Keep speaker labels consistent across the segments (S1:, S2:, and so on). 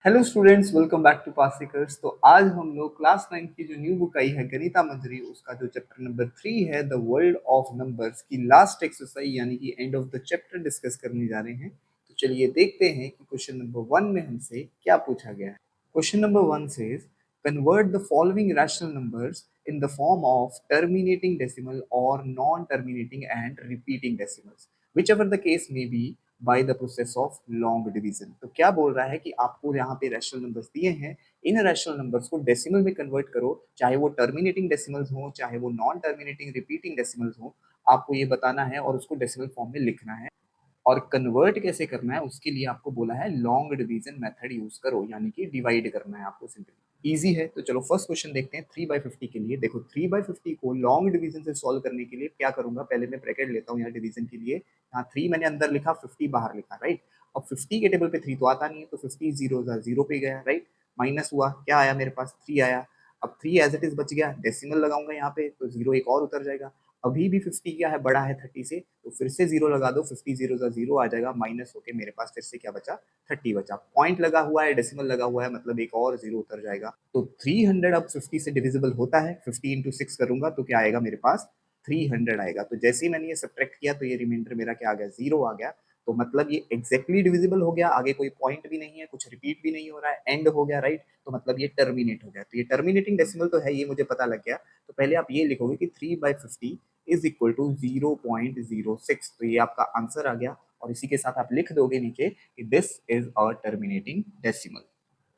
S1: Hello students, welcome back to पासिकर्स। तो आज हम लोग क्लास 9 की जो न्यू बुक आई है गणिता मंजरी, उसका जो चैप्टर नंबर 3 है द वर्ल्ड ऑफ नंबर्स की लास्ट एक्सरसाइज यानी कि end of the chapter discuss करने जा रहे हैं। तो चलिए देखते हैं कि क्वेश्चन नंबर 1 में हमसे क्या पूछा गया है। Question number 1 says convert the following rational numbers in the form of terminating decimal or non terminating and repeating decimals whichever the case may be by the process of long division. तो क्या बोल रहा है कि आपको यहाँ पे rational numbers दिए हैं, इन रैशनल नंबर्स को डेसिमल में कन्वर्ट करो, चाहे वो टर्मिनेटिंग डेसिमल्स हो चाहे वो नॉन टर्मिनेटिंग रिपीटिंग डेसिमल्स हो। आपको ये बताना है और उसको डेसिमल फॉर्म में लिखना है। और कन्वर्ट कैसे करना है उसके लिए आपको बोला है लॉन्ग डिवीजन मेथड यूज करो, यानी कि डिवाइड करना है आपको सिंपली। इजी है। तो चलो फर्स्ट क्वेश्चन देखते हैं 3/50 के लिए। देखो 3/50 को लॉन्ग डिवीजन से सॉल्व करने के लिए क्या करूंगा, पहले मैं ब्रैकेट लेता हूँ यहाँ डिवीजन के लिए। यहाँ 3 मैंने अंदर लिखा, 50 बाहर लिखा, राइट। अब 50 के टेबल पे 3 तो आता नहीं है, तो 50 जीरो जीरो पे गया, राइट। माइनस हुआ, क्या आया मेरे पास, 3 आया। अब 3 एज इट इज बच गया, डेसिमल लगाऊंगा यहाँ पे तो जीरो एक और उतर जाएगा। अभी भी 50 क्या है, बड़ा है 30 से, तो फिर से जीरो लगा दो, 50 जीरो जीरो आ जाएगा, माइनस होके मेरे पास फिर से क्या बचा, 30 बचा। पॉइंट लगा हुआ है, डेसिमल लगा हुआ है, मतलब एक और जीरो उतर जाएगा। तो 300 अब 50 से डिविजिबल होता है, 50 इंटू 6 करूंगा तो क्या आएगा मेरे पास, 300 आएगा। तो जैसे ही मैंने ये सब्ट्रैक्ट किया तो ये रिमाइंडर मेरा क्या आ गया, जीरो आ गया। तो मतलब ये एग्जैक्टली डिविजिबल हो गया, आगे कोई पॉइंट भी नहीं है, कुछ रिपीट भी नहीं हो रहा है, एंड हो गया, राइट। तो मतलब ये टर्मिनेट हो गया। तो ये टर्मिनेटिंग डेसिमल तो है, ये मुझे पता लग गया। तो पहले आप ये लिखोगे कि 3/50 इज इक्वल टू 0.06। तो ये आपका आंसर आ गया। और इसी के साथ आप लिख दोगे नीचे कि this is a terminating decimal.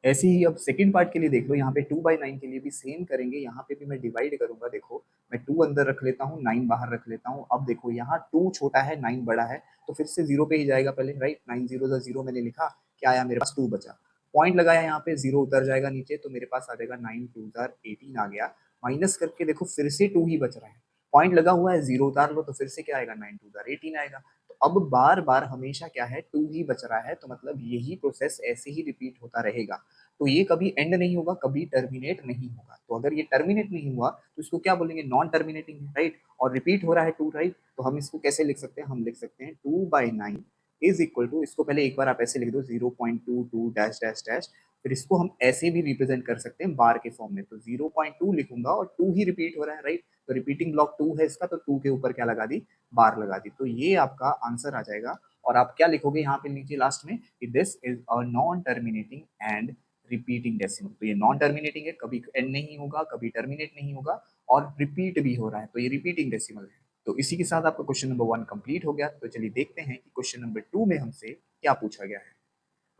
S1: ऐसे ही अब सेकंड पार्ट के लिए देख लो, यहाँ पे 2/9 के लिए भी सेम करेंगे। यहाँ पे भी मैं डिवाइड करूंगा। देखो मैं 2 अंदर रख लेता हूँ, 9 बाहर रख लेता हूँ। अब देखो यहाँ 2 छोटा है, 9 बड़ा है, तो फिर से जीरो पे ही जाएगा पहले, राइट। 9 जीरो जीरो मैंने लिखा, क्या आया मेरे पास, 2 बचा। पॉइंट लगाया यहाँ पे, जीरो उतर जाएगा नीचे, तो मेरे पास आ जाएगा 9 2 18 आ गया। माइनस करके देखो फिर से 2 ही बच रहा है, पॉइंट लगा हुआ है, जीरो उतार लो तो फिर से क्या आएगा, 9 2 18 आएगा। तो अब बार बार हमेशा क्या है, 2 ही बच रहा है, तो मतलब यही प्रोसेस ऐसे ही रिपीट होता रहेगा। तो ये कभी एंड नहीं होगा, कभी टर्मिनेट नहीं होगा। तो अगर ये टर्मिनेट नहीं हुआ तो इसको क्या बोलेंगे, नॉन टर्मिनेटिंग है, राइट। और रिपीट हो रहा है 2, राइट। तो हम इसको कैसे लिख सकते हैं, हम लिख सकते हैं 2/9 इज इक्वल टू, इसको पहले एक बार आप ऐसे लिख दो 0.22 डैश डैश डैश। फिर इसको हम ऐसे भी रिप्रेजेंट कर सकते हैं बार के फॉर्म में, तो 0.2 लिखूंगा और 2 ही रिपीट हो रहा है, राइट। तो रिपीटिंग ब्लॉक 2 है इसका, तो 2 के ऊपर क्या लगा दी, बार लगा दी। तो ये आपका आंसर आ जाएगा। और आप क्या लिखोगे यहाँ पे नीचे लास्ट में कि this is a non terminating and repeating decimal. तो ये नॉन टर्मिनेटिंग है, कभी एंड नहीं होगा, कभी टर्मिनेट नहीं होगा, और रिपीट भी हो रहा है, तो ये रिपीटिंग डेसिमल है। तो इसी के साथ आपका क्वेश्चन नंबर 1 कंप्लीट हो गया। तो चलिए देखते हैं कि क्वेश्चन नंबर 2 में हमसे क्या पूछा गया है।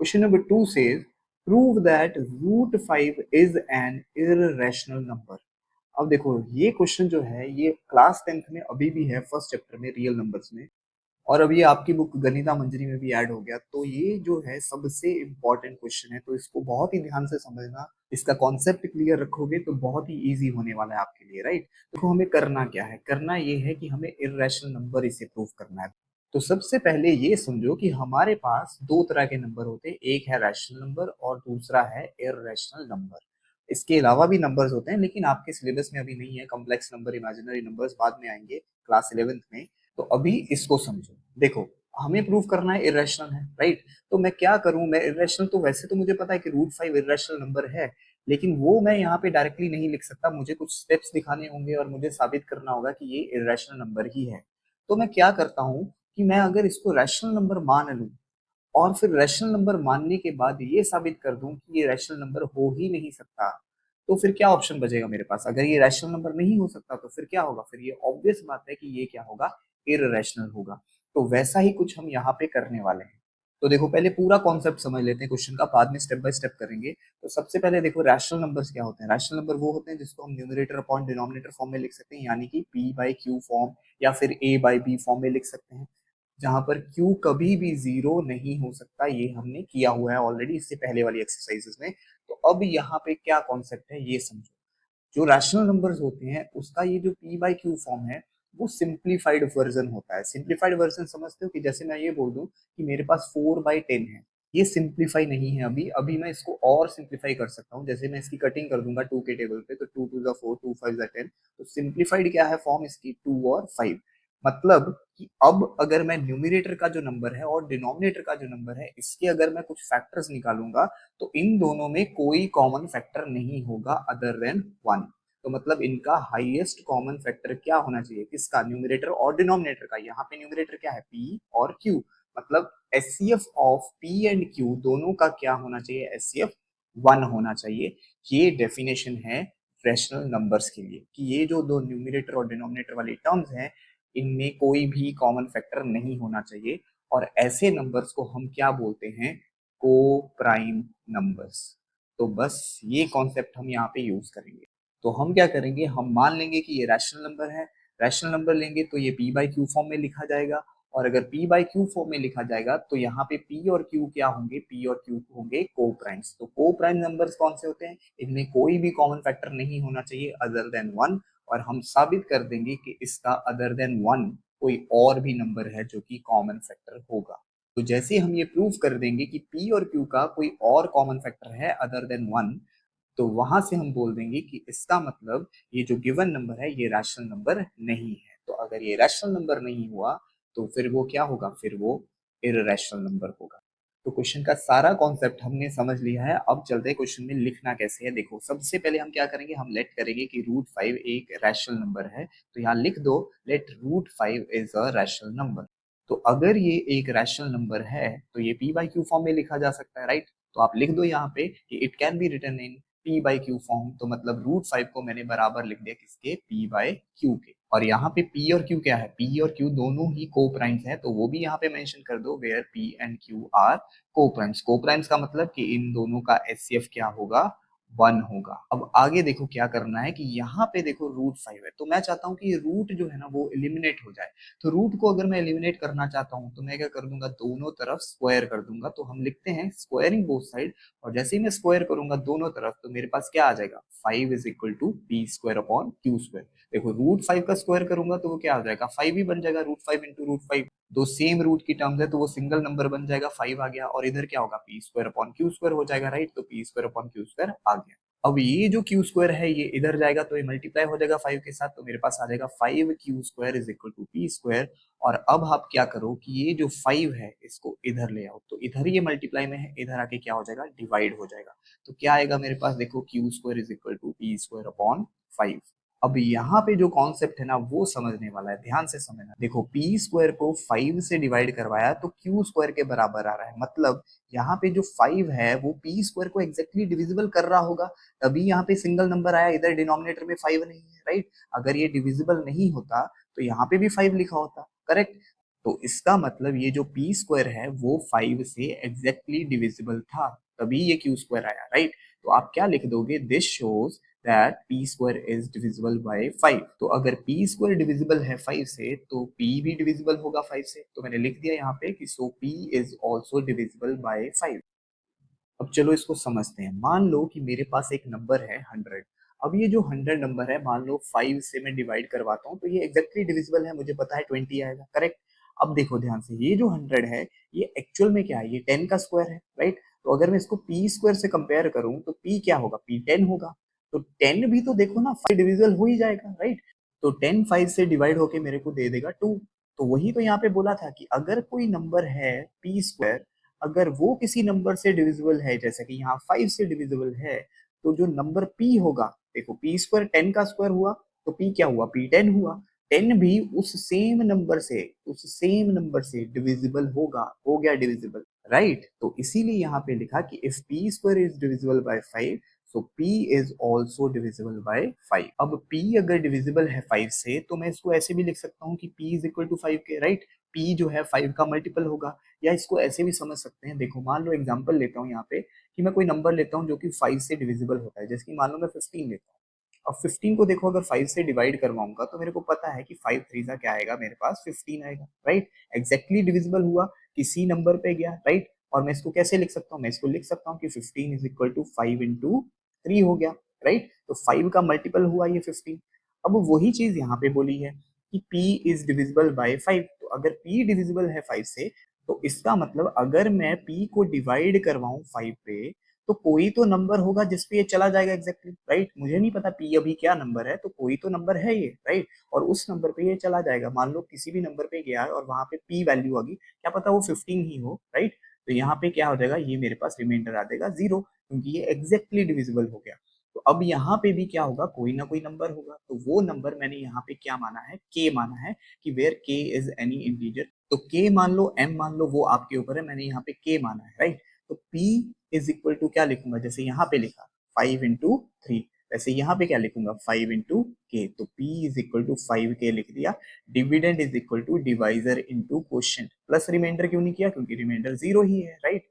S1: Question number 2 says prove that √5 is an irrational number। अब देखो ये क्वेश्चन जो है ये क्लास 10th में अभी भी है, फर्स्ट चैप्टर में रियल नंबर्स में, और अभी आपकी बुक गणिता मंजरी में भी ऐड हो गया। तो ये जो है सबसे इम्पोर्टेंट क्वेश्चन है, तो इसको बहुत ही ध्यान से समझना। इसका कॉन्सेप्ट क्लियर रखोगे तो बहुत ही इजी होने वाला है आपके लिए, राइट। तो हमें करना क्या है, करना ये है कि हमें इर्रेशनल नंबर इसे प्रूव करना है। तो सबसे पहले ये समझो कि हमारे पास दो तरह के नंबर होते हैं, एक है रैशनल नंबर और दूसरा है इर्रेशनल नंबर। इसके अलावा भी नंबर्स होते हैं, लेकिन आपके सिलेबस में अभी नहीं है। कॉम्प्लेक्स नंबर, इमेजिनरी नंबर्स बाद में आएंगे क्लास 11th में। तो अभी इसको समझो। देखो हमें प्रूव करना है इरेशनल है, राइट। तो मैं क्या करूं, मैं इरेशनल, तो वैसे तो मुझे पता है कि √5 इरेशनल नंबर है, लेकिन वो मैं यहाँ पे डायरेक्टली नहीं लिख सकता, मुझे कुछ स्टेप्स दिखाने होंगे और मुझे साबित करना होगा कि ये इरेशनल नंबर ही है। तो मैं क्या करता हूँ कि मैं अगर इसको रैशनल नंबर मान लूं और फिर रैशनल नंबर मानने के बाद ये साबित कर दूं कि ये रैशनल नंबर हो ही नहीं सकता, तो फिर क्या ऑप्शन बचेगा मेरे पास। अगर ये रैशनल नंबर नहीं हो सकता तो फिर क्या होगा, फिर ये ऑब्वियस बात है कि ये क्या होगा, इररेशनल होगा। तो वैसा ही कुछ हम यहाँ पे करने वाले हैं। तो देखो पहले पूरा कॉन्सेप्ट समझ लेते हैं क्वेश्चन का, बाद में स्टेप बाय स्टेप करेंगे। तो सबसे पहले देखो रैशनल नंबर्स क्या होते हैं। रैशनल नंबर वो होते हैं जिसको हम न्यूमरेटर अपॉन डिनोमिनेटर फॉर्म में लिख सकते हैं, यानी कि p/q फॉर्म या फिर a/b फॉर्म में लिख सकते हैं, जहां पर q कभी भी जीरो नहीं हो सकता। ये हमने किया हुआ है ऑलरेडी इससे पहले वाली एक्सरसाइजेस में। तो अब यहाँ पे क्या कॉन्सेप्ट है ये समझो। जो रैशनल नंबर्स होते हैं उसका ये जो p/q फॉर्म है वो सिंप्लीफाइड वर्जन होता है। सिंप्लीफाइड वर्जन समझते हो कि जैसे मैं ये बोल दूं कि मेरे पास 4/10 है, ये सिंप्लीफाई नहीं है। अभी अभी मैं इसको और सिंप्लीफाई कर सकता हूँ। जैसे मैं इसकी कटिंग कर दूंगा 2 के टेबल पे, तो 2 2 4, 2 5 10। तो सिंप्लीफाइड क्या है फॉर्म इसकी, 2 और 5। मतलब कि अब अगर मैं न्यूमरेटर का जो नंबर है और डिनोमिनेटर का जो नंबर है इसके अगर मैं कुछ फैक्टर्स निकालूंगा तो इन दोनों में कोई कॉमन फैक्टर नहीं होगा अदर देन 1। तो मतलब इनका हाईएस्ट कॉमन फैक्टर क्या होना चाहिए, किसका, न्यूमरेटर और डिनोमिनेटर का। यहाँ पे न्यूमरेटर क्या है, पी और क्यू, मतलब HCF of P and Q दोनों का क्या होना चाहिए, एचसीएफ 1 होना चाहिए। ये डेफिनेशन है रैशनल नंबर्स के लिए कि ये जो दो न्यूमरेटर और डिनोमिनेटर वाली टर्म्स हैं इनमें कोई भी कॉमन फैक्टर नहीं होना चाहिए। और ऐसे नंबर्स को हम क्या बोलते हैं, को प्राइम नंबर्स। तो बस ये कॉन्सेप्ट हम यहाँ पे यूज करेंगे। तो हम क्या करेंगे, हम मान लेंगे कि ये रैशनल नंबर है। रैशनल नंबर लेंगे तो ये पी बाई क्यू फॉर्म में लिखा जाएगा। और अगर पी बाई क्यू फॉर्म में लिखा जाएगा तो यहाँ पे पी और क्यू क्या होंगे, पी और क्यू होंगे को प्राइम्स। तो को प्राइम नंबर्स कौन से होते हैं, इनमें कोई भी कॉमन फैक्टर नहीं होना चाहिए अदर देन 1। और हम साबित कर देंगे कि इसका अदर देन 1 कोई और भी नंबर है जो कि कॉमन फैक्टर होगा। तो जैसे हम ये प्रूव कर देंगे कि पी और क्यू का कोई और कॉमन फैक्टर है अदर देन 1, तो वहां से हम बोल देंगे कि इसका मतलब ये जो गिवन नंबर है ये रैशनल नंबर नहीं है। तो अगर ये रैशनल नंबर नहीं हुआ तो फिर वो क्या होगा, फिर वो इररेशनल नंबर होगा। तो क्वेश्चन का सारा कॉन्सेप्ट हमने समझ लिया है। अब चलते हैं क्वेश्चन में लिखना कैसे है। देखो सबसे पहले हम क्या करेंगे, हम लेट करेंगे कि रूट 5 एक रैशनल नंबर है। तो यहाँ लिख दो let root 5 is a rational number. तो अगर ये एक रैशनल नंबर है तो ये पी बाई क्यू फॉर्म में लिखा जा सकता है, राइट। तो आप लिख दो यहाँ पे कि it can be written in P by Q form. तो मतलब रूट 5 को मैंने बराबर लिख दिया किसके, पी बाई क्यू के। और यहाँ पे पी और क्यू क्या है, पी और क्यू दोनों ही को प्राइम्स है, तो वो भी यहाँ पे मेंशन कर दो where P and Q are coprimes. Coprimes का मतलब कि इन दोनों का एचसीएफ क्या होगा, 1 होगा। अब आगे देखो क्या करना है कि यहाँ पे देखो रूट 5 है, तो मैं चाहता हूँ कि ये रूट जो है ना वो एलिमिनेट हो जाए। तो रूट को अगर मैं एलिमिनेट करना चाहता हूँ तो मैं क्या कर दूंगा, दोनों तरफ स्क्वायर कर दूंगा। तो हम लिखते हैं स्क्वायरिंग बोथ साइड। और जैसे ही मैं स्क्वायर करूंगा दोनों तरफ तो मेरे पास क्या आ जाएगा, 5 is equal to P square upon Q square. देखो रूट 5 का स्क्वायर करूंगा तो वो क्या आ जाएगा, 5 ही बन जाएगा। रूट 5 इंटू रूट 5 दो सेम रूट की टर्म्स है तो वो सिंगल नंबर बन जाएगा, 5 आ गया। और इधर क्या होगा, P square upon Q square हो जाएगा, राइट। तो P square upon Q square आ गया। अब ये जो क्यू स्क्वायर है ये इधर जाएगा तो ये मल्टीप्लाई हो जाएगा 5 के साथ। तो मेरे पास आ जाएगा 5 Q square is equal to P square. और अब आप क्या करो कि ये जो 5 है इसको इधर ले आओ। तो इधर ये मल्टीप्लाई में है, इधर आके क्या हो जाएगा, डिवाइड हो जाएगा। तो क्या आएगा मेरे पास, देखो Q square is equal to P square upon 5। अब यहाँ पे जो कॉन्सेप्ट है ना वो समझने वाला है, ध्यान से समझना। देखो पी स्क्वायर को 5 से डिवाइड करवाया तो क्यू स्क्वायर के बराबर आ रहा है। मतलब यहाँ पे जो 5 है वो पी स्क्वायर को एग्जैक्टली डिविजिबल कर रहा होगा, तभी यहाँ पे सिंगल नंबर आया। इधर डिनोमिनेटर में 5 नहीं है, राइट। अगर ये डिविजिबल नहीं होता तो यहाँ पे भी 5 लिखा होता, करेक्ट। तो इसका मतलब ये जो पी स्क्वायर है वो 5 से एग्जैक्टली डिविजिबल था, तभी ये क्यू स्क्वायर आया, राइट। तो आप क्या लिख दोगे, this shows that P square is divisible by 5। तो अगर पी स्क्वायर डिविजिबल है 5 से तो पी भी डिविजिबल होगा 5 से। तो मैंने लिख दिया यहाँ पे कि so P is also divisible by 5। अब चलो इसको समझते हैं। मान लो कि मेरे पास एक नंबर है 100। अब ये जो 100 नंबर है मान लो 5 से मैं डिवाइड करवाता हूँ तो ये एग्जैक्टली डिविजिबल है, मुझे पता है 20 आएगा, करेक्ट। अब देखो ध्यान से, ये जो 100 है ये एक्चुअल में क्या है, ये 10 का स्क्वायर है, राइट। तो अगर मैं इसको पी स्क्वायर से कंपेयर करूं तो पी क्या होगा, पी 10 होगा। तो 10 भी तो देखो ना 5 डिविजिबल हो ही जाएगा, राइट। तो 10 5 से डिवाइड होके मेरे को दे देगा 2। तो वही तो यहाँ पे बोला था कि अगर कोई नंबर है पी स्क्वायर, अगर वो किसी नंबर से डिविजिबल है, जैसे कि यहाँ 5 से डिविजिबल है, तो जो नंबर p होगा, देखो p स्क्वायर 10 का स्क्वायर हुआ तो p क्या हुआ, p 10 हुआ। 10 भी उस सेम नंबर से डिविजिबल होगा, हो गया डिविजिबल, राइट। तो इसीलिए यहाँ पे लिखा कि if p square is divisible by 5 so p is also divisible by 5। अब p अगर डिविजिबल है 5 से तो मैं इसको ऐसे भी लिख सकता हूँ कि p इज इक्वल टू 5 के, राइट। p जो है 5 का मल्टीपल होगा। या इसको ऐसे भी समझ सकते हैं, देखो मान लो एग्जांपल लेता हूँ यहाँ पे कि मैं कोई नंबर लेता हूँ जो कि 5 से डिविजिबल होता है, जैसे कि मान लो मैं 15 लेता हूँ। अब 15 को देखो अगर 5 से डिवाइड करवाऊंगा तो मेरे को पता है कि 5 3 का क्या आएगा, मेरे पास 15 आएगा, राइट। एग्जैक्टली डिविजिबल हुआ, किसी नंबर पे गया, राइट। और मैं इसको कैसे लिख सकता हूँ, मैं इसको लिख सकता हूँ कि 15 इज इक्वल टू 5 इंटू 3 हो गया, राइट। तो 5 का मल्टीपल हुआ ये 15। अब वही चीज यहाँ पे बोली है कि P इज डिविजिबल बाय 5। तो अगर P डिविजिबल है 5 से तो इसका मतलब अगर मैं P को डिवाइड करवाऊं 5 पे तो तो कोई तो नंबर होगा जिसपे ये चला जाएगा एग्जैक्टली, राइट। मुझे नहीं पता पी अभी क्या नंबर है, तो कोई तो नंबर है ये, राइट। और उस नंबर पे ये चला जाएगा। मान लो किसी भी नंबर पे गया है और वहां पे पी वैल्यू आ गई, क्या पता वो 15 ही हो, राइट। तो यहाँ पे क्या हो जाएगा, ये मेरे पास रिमाइंडर आ जाएगा 0, क्योंकि ये एग्जैक्टली डिविजिबल हो गया। तो अब यहाँ पे भी क्या होगा, कोई ना कोई नंबर होगा। तो वो नंबर मैंने यहाँ पे क्या माना है, के माना है, कि वेयर के इज एनी इंटीजर। तो के मान लो, एम मान लो, वो आपके ऊपर है। मैंने यहाँ पे के माना है, राइट। तो P इज इक्वल टू क्या लिखूंगा, जैसे यहाँ पे लिखा 5 into 3, वैसे यहाँ पे क्या लिखूंगा 5 into k। तो P is equal to 5k लिख दिया। Dividend is equal to divisor into quotient, plus remainder क्यों नहीं किया, क्योंकि रिमाइंडर 0 ही है, राइट।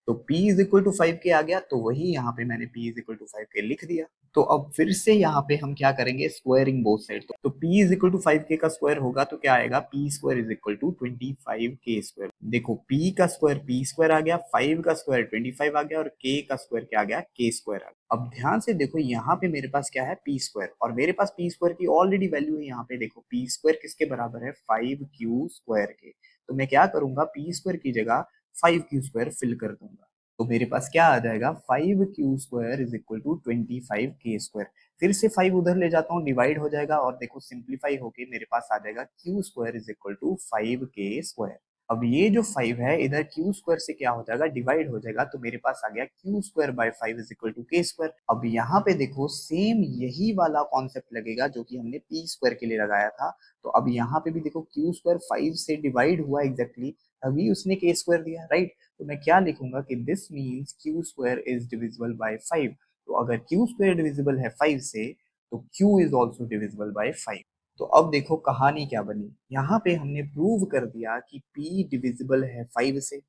S1: तो P is equal to 5k आ गया, तो वही यहाँ पे मैंने P is equal to 5k लिख दिया। तो अब फिर से यहाँ पे हम क्या करेंगे, स्क्वायरिंग बोथ साइड। तो P is equal to 5k का स्क्वायर होगा तो क्या आएगा, P square is equal to 25k square. देखो P का स्क्वायर P स्क्वायर आ गया, 5 का स्क्वायर 25 आ गया, और K का स्क्वायर क्या आ गया, K स्क्वायर आ गया। अब ध्यान से देखो, यहाँ पे मेरे पास क्या है, P स्क्वायर, और मेरे पास P स्क्वायर की ऑलरेडी वैल्यू है। यहाँ पे देखो P स्क्वायर किसके बराबर है, 5q स्क्वायर के। तो मैं क्या करूंगा, P स्क्वायर की जगह 5q स्क्वायर फिल कर दूंगा। तो मेरे पास क्या आ जाएगा, 5q square is equal to 25k square. फिर से 5 उधर ले जाता हूँ, डिवाइड हो जाएगा, और देखो सिंप्लीफाई होके मेरे पास आ जाएगा q square is equal to 5k square. अब ये जो 5 है इधर q स्क्वायर से क्या हो जाएगा, डिवाइड हो जाएगा, तो मेरे पास आ गया q square by 5 is equal to k square. अब यहाँ पे देखो सेम यही वाला कॉन्सेप्ट लगेगा जो कि हमने p स्क्वायर के लिए लगाया था। तो अब यहाँ पे भी देखो q स्क्वायर 5 से डिवाइड हुआ एग्जैक्टली, तभी उसने k स्क्वायर दिया, राइट। तो मैं क्या लिखूंगा कि this means q square is divisible by 5। तो अगर q स्क्वायर डिविजिबल है 5 से, तो q is also divisible by 5। तो अब देखो कहानी क्या बनी, यहाँ पे हमने प्रूव कर दिया कि p डिविजिबल है 5 से,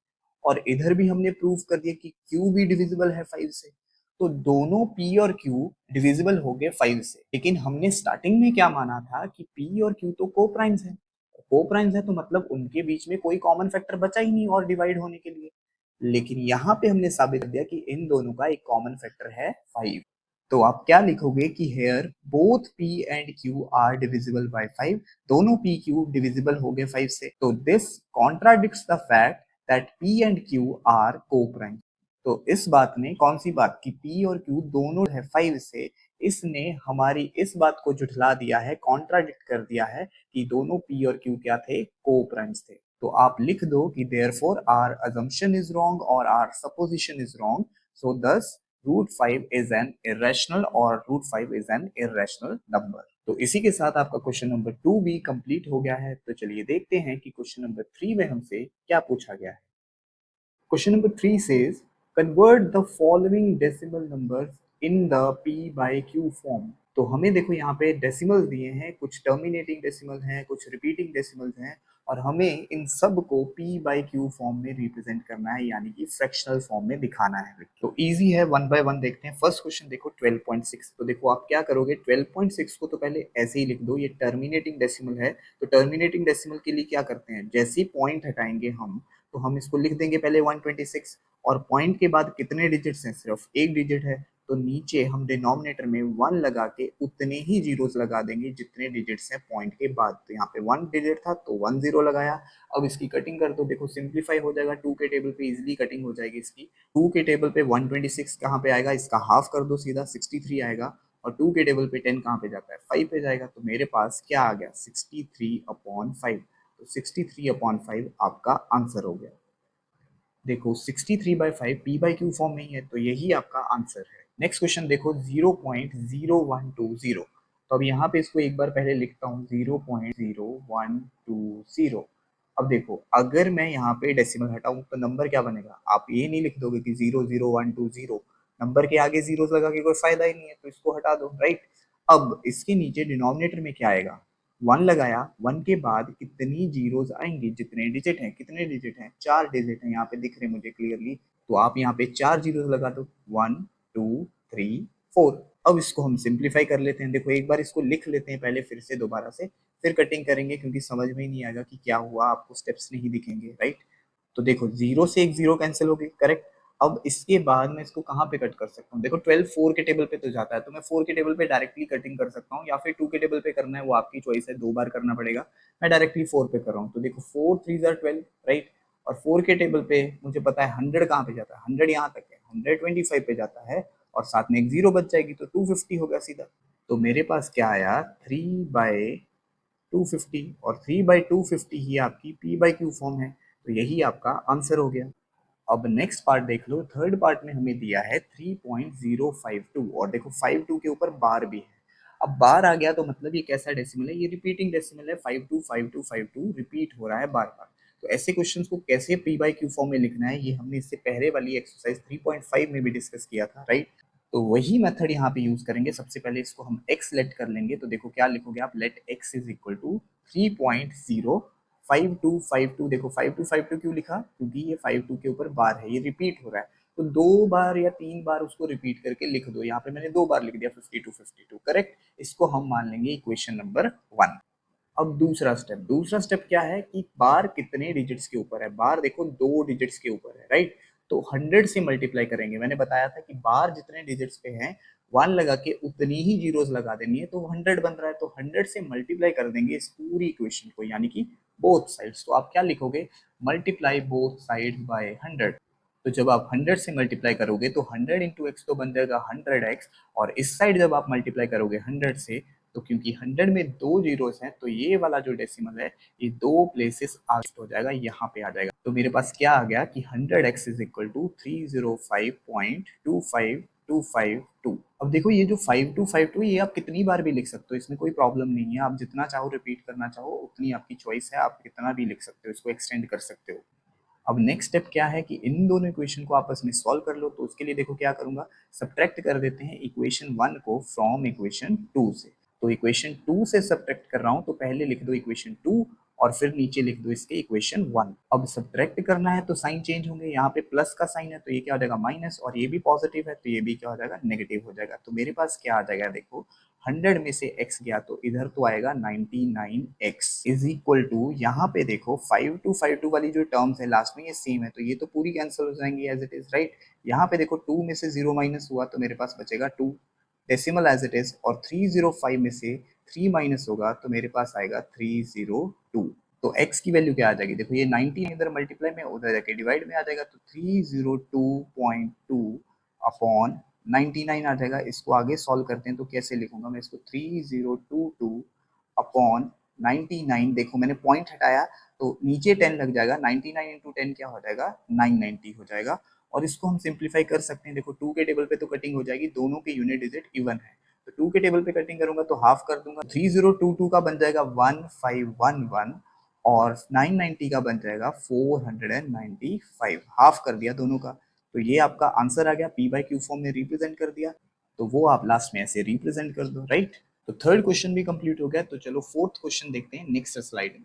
S1: और इधर भी हमने प्रूव कर दिया कि q भी डिविजिबल है 5 से। तो दोनों p और q डिविजिबल हो गए 5 से। लेकिन हमने स्टार्टिंग में क्या माना था कि p और q तो को प्राइम्स है। को प्राइम्स है तो मतलब उनके बीच में कोई कॉमन फैक्टर बचा ही नहीं और डिवाइड होने के लिए। लेकिन यहाँ पे हमने साबित कर दिया कि इन दोनों का एक कॉमन फैक्टर है 5। तो आप क्या लिखोगे कि here both p and q are divisible by 5। दोनों p q डिविजिबल हो गए 5 से। तो this contradicts the fact that p and q are co-prime. तो इस बात ने, कौन सी बात, कि p और q दोनों है 5 से, इसने हमारी इस बात को झुठला दिया है, कॉन्ट्राडिक्ट कर दिया है कि दोनों p और q क्या थे, को-प्राइम्स थे। तो आप लिख दो कि therefore our assumption is wrong or our supposition is wrong, so thus root 5 is an irrational or root 5 is an irrational number. तो इसी के साथ आपका क्वेश्चन नंबर 2 भी कंप्लीट हो गया है। तो चलिए देखते हैं कि क्वेश्चन नंबर 3 में हमसे क्या पूछा गया है। Question number 3 says convert the following decimal numbers in the p by q form. तो हमें देखो यहाँ पे डेसिमल्स दिए हैं, कुछ टर्मिनेटिंग डेसिमल हैं, कुछ रिपीटिंग डेसिमल्स हैं, और हमें इन सब को p बाई q फॉर्म में रिप्रेजेंट करना है, यानी कि फ्रैक्शनल फॉर्म में दिखाना है। तो इजी है, वन बाय वन देखते हैं। फर्स्ट क्वेश्चन देखो 12.6। तो देखो आप क्या करोगे, 12.6 को तो पहले ऐसे ही लिख दो, ये टर्मिनेटिंग डेसिमल है। तो टर्मिनेटिंग डेसिमल के लिए क्या करते हैं, जैसे ही पॉइंट हटाएंगे हम, तो हम इसको लिख देंगे पहले 126, और पॉइंट के बाद कितने डिजिट्स हैं, सिर्फ एक डिजिट है, तो नीचे हम डिनोमिनेटर में 1 लगा के उतने ही जीरोस लगा देंगे जितने डिजिट्स हैं पॉइंट के बाद। तो यहाँ पे 1 डिजिट था तो 1 0 लगाया। अब इसकी कटिंग कर दो, देखो सिंप्लीफाई हो जाएगा, 2 के टेबल पे इजीली कटिंग हो जाएगी इसकी। 2 के टेबल पे 126 कहाँ पे आएगा, इसका हाफ कर दो सीधा, 63 आएगा, और 2 के टेबल पे 10 कहाँ पे जाता है, 5 पे जाएगा। तो मेरे पास क्या आ गया, 63/5। तो 63/5 आपका आंसर हो गया। देखो 63/5 p बाई क्यू फॉर्म में ही है, तो यही आपका आंसर है। नेक्स्ट क्वेश्चन देखो 0.0120। तो अब यहाँ पे इसको एक बार पहले लिखता हूँ, 0.0120। अब देखो अगर मैं यहाँ पे डेसिमल हटाऊं तो नंबर क्या बनेगा, आप ये नहीं लिख दोगे कि 00120, नंबर के आगे जीरोस लगा के कोई फायदा ही नहीं है, तो इसको हटा दो, राइट। अब इसके नीचे डिनोमिनेटर में क्या आएगा, 1 लगाया, 1 के बाद कितनी जीरोस आएंगी, जितने डिजिट हैं, कितने डिजिट हैं, 4 डिजिट हैं, यहाँ पे दिख रहे हैं मुझे क्लियरली। तो आप यहाँ पे 4 जीरोस लगा दो, 1 2 3 4। अब इसको हम सिंप्लीफाई कर लेते हैं। देखो एक बार इसको लिख लेते हैं पहले फिर से दोबारा से, फिर कटिंग करेंगे, क्योंकि समझ में ही नहीं आएगा कि क्या हुआ, आपको स्टेप्स नहीं दिखेंगे, राइट। तो देखो 0 से एक 0 कैंसिल हो गई, करेक्ट। अब इसके बाद मैं इसको कहाँ पे कट कर सकता हूँ, देखो 12 4 के टेबल पे तो जाता है, तो मैं 4 के टेबल पे डायरेक्टली कटिंग कर सकता हूँ, या फिर 2 के टेबल पे करना है वो आपकी चॉइस है, 2 बार करना पड़ेगा। मैं डायरेक्टली 4 पे कर रहा हूँ। तो देखो 4 3 12, राइट। और 4 के टेबल पे मुझे पता है 100 कहाँ पे जाता है, 100 यहाँ तक है, 125 पे जाता है और साथ में एक जीरो बच जाएगी तो 250 होगा सीधा। तो मेरे पास क्या आया 3/250 और 3/250 ही आपकी p/q फॉर्म है, तो यही आपका आंसर हो गया। अब नेक्स्ट पार्ट देख लो, थर्ड पार्ट में हमें दिया है 3.052 और देखो 52 के ऊपर बार भी है। अब बार आ गया तो मतलब ये कैसा डेसिमल है, ये रिपीटिंग डेसिमल है, 525252 रिपीट हो रहा है बार बार। तो ऐसे क्वेश्चंस को कैसे p/q फॉर्म में लिखना है ये हमने इससे पहले वाली एक्सरसाइज 3.5 में भी डिस्कस किया था, राइट। तो वही मेथड यहाँ पे यूज करेंगे। सबसे पहले इसको हम x लेट कर लेंगे, तो देखो क्या लिखोगे आप, let x is equal to 3.05252। देखो 5252 क्यों लिखा, क्योंकि ये 52 के ऊपर बार है, ये रिपीट हो रहा है, तो 2 बार या 3 बार उसको रिपीट करके लिख दो। यहाँ पे मैंने 2 बार लिख दिया 5252, करेक्ट। इसको हम मान लेंगे इक्वेशन नंबर 1। अब दूसरा स्टेप क्या है कि बार कितने डिजिट्स के ऊपर है। बार देखो 2 डिजिट्स के ऊपर है, राइट। तो 100 से मल्टीप्लाई करेंगे। मैंने बताया था कि बार जितने डिजिट्स पे हैं 1 लगा के उतनी ही जीरोस लगा देनी है, तो 100 बन रहा है, तो 100 से मल्टीप्लाई कर देंगे इस पूरी इक्वेशन को, यानी कि बोथ साइड्स। तो आप क्या लिखोगे, मल्टीप्लाई बोथ साइड्स बाय 100। तो जब आप 100 से मल्टीप्लाई करोगे तो 100 इंटू एक्स तो बन जाएगा 100x, और इस साइड जब आप मल्टीप्लाई करोगे 100 से, तो क्योंकि 100 में 2 जीरोस हैं तो ये वाला जो डेसिमल है ये 2 प्लेसेस आगे हो जाएगा, यहाँ पे आ जाएगा। तो मेरे पास क्या आ गया कि 100x इज इक्वल टू 305.25252। अब देखो ये जो 5252 ये आप कितनी बार भी लिख सकते हो, इसमें कोई प्रॉब्लम नहीं है। आप जितना चाहो रिपीट करना चाहो उतनी आपकी चॉइस है, आप कितना भी लिख सकते हो, इसको एक्सटेंड कर सकते हो। अब नेक्स्ट स्टेप क्या है कि इन दोनों इक्वेशन को आपस में सॉल्व कर लो। तो उसके लिए देखो क्या करूंगा, सब्ट्रैक्ट कर देते हैं इक्वेशन 1 को फ्रॉम इक्वेशन 2 से। तो इक्वेशन 2 से सब्ट्रैक्ट कर रहा हूं, तो पहले लिख दो इक्वेशन 2 और फिर नीचे लिख दो इसके इक्वेशन 1। अब सब्ट्रैक्ट करना है तो साइन चेंज होंगे, यहाँ पे प्लस का साइन है तो ये क्या हो जाएगा माइनस, और ये भी पॉजिटिव है तो ये भी क्या हो जाएगा नेगेटिव हो जाएगा। तो मेरे पास क्या आ जाएगा, देखो 100 में से x गया तो इधर तो आएगा 99x इज इक्वल टू, यहाँ पे देखो 5252 वाली जो टर्म्स है लास्ट में ये सेम है, तो ये तो पूरी कैंसिल हो जाएंगी एज इट इज, राइट। यहाँ पे देखो 2 में से 0 माइनस हुआ तो मेरे पास बचेगा 2 डेसिमल एज इट इज, और 305 में से 3 माइनस होगा तो मेरे पास आएगा 302। तो x की वैल्यू क्या आ जाएगी, देखो ये 19 इधर मल्टीप्लाई में, उधर जाके डिवाइड में आ जाएगा, तो 302.2 अपॉन 99 आ जाएगा। इसको आगे सॉल्व करते हैं तो कैसे लिखूंगा मैं इसको, 3022 अपॉन 99। देखो मैंने पॉइंट हटाया तो नीचे 10 लग जाएगा, 99 इंटू 10 क्या हो जाएगा 990 हो जाएगा। और इसको हम सिंप्लीफाई कर सकते हैं, देखो 2 के टेबल पे तो कटिंग हो जाएगी, दोनों के यूनिट डिजिट इवन है, तो 2 के टेबल पे कटिंग करूंगा तो हाफ कर दूंगा, 3022 का बन जाएगा 1511 और 990 का बन जाएगा 495, हाफ कर दिया दोनों का। तो ये आपका आंसर आ गया, p/q फॉर्म में रिप्रेजेंट कर दिया, तो वो आप लास्ट में ऐसे रिप्रेजेंट कर दो, राइट। तो थर्ड क्वेश्चन भी कंप्लीट हो गया। तो चलो फोर्थ क्वेश्चन देखते हैं नेक्स्ट स्लाइड में।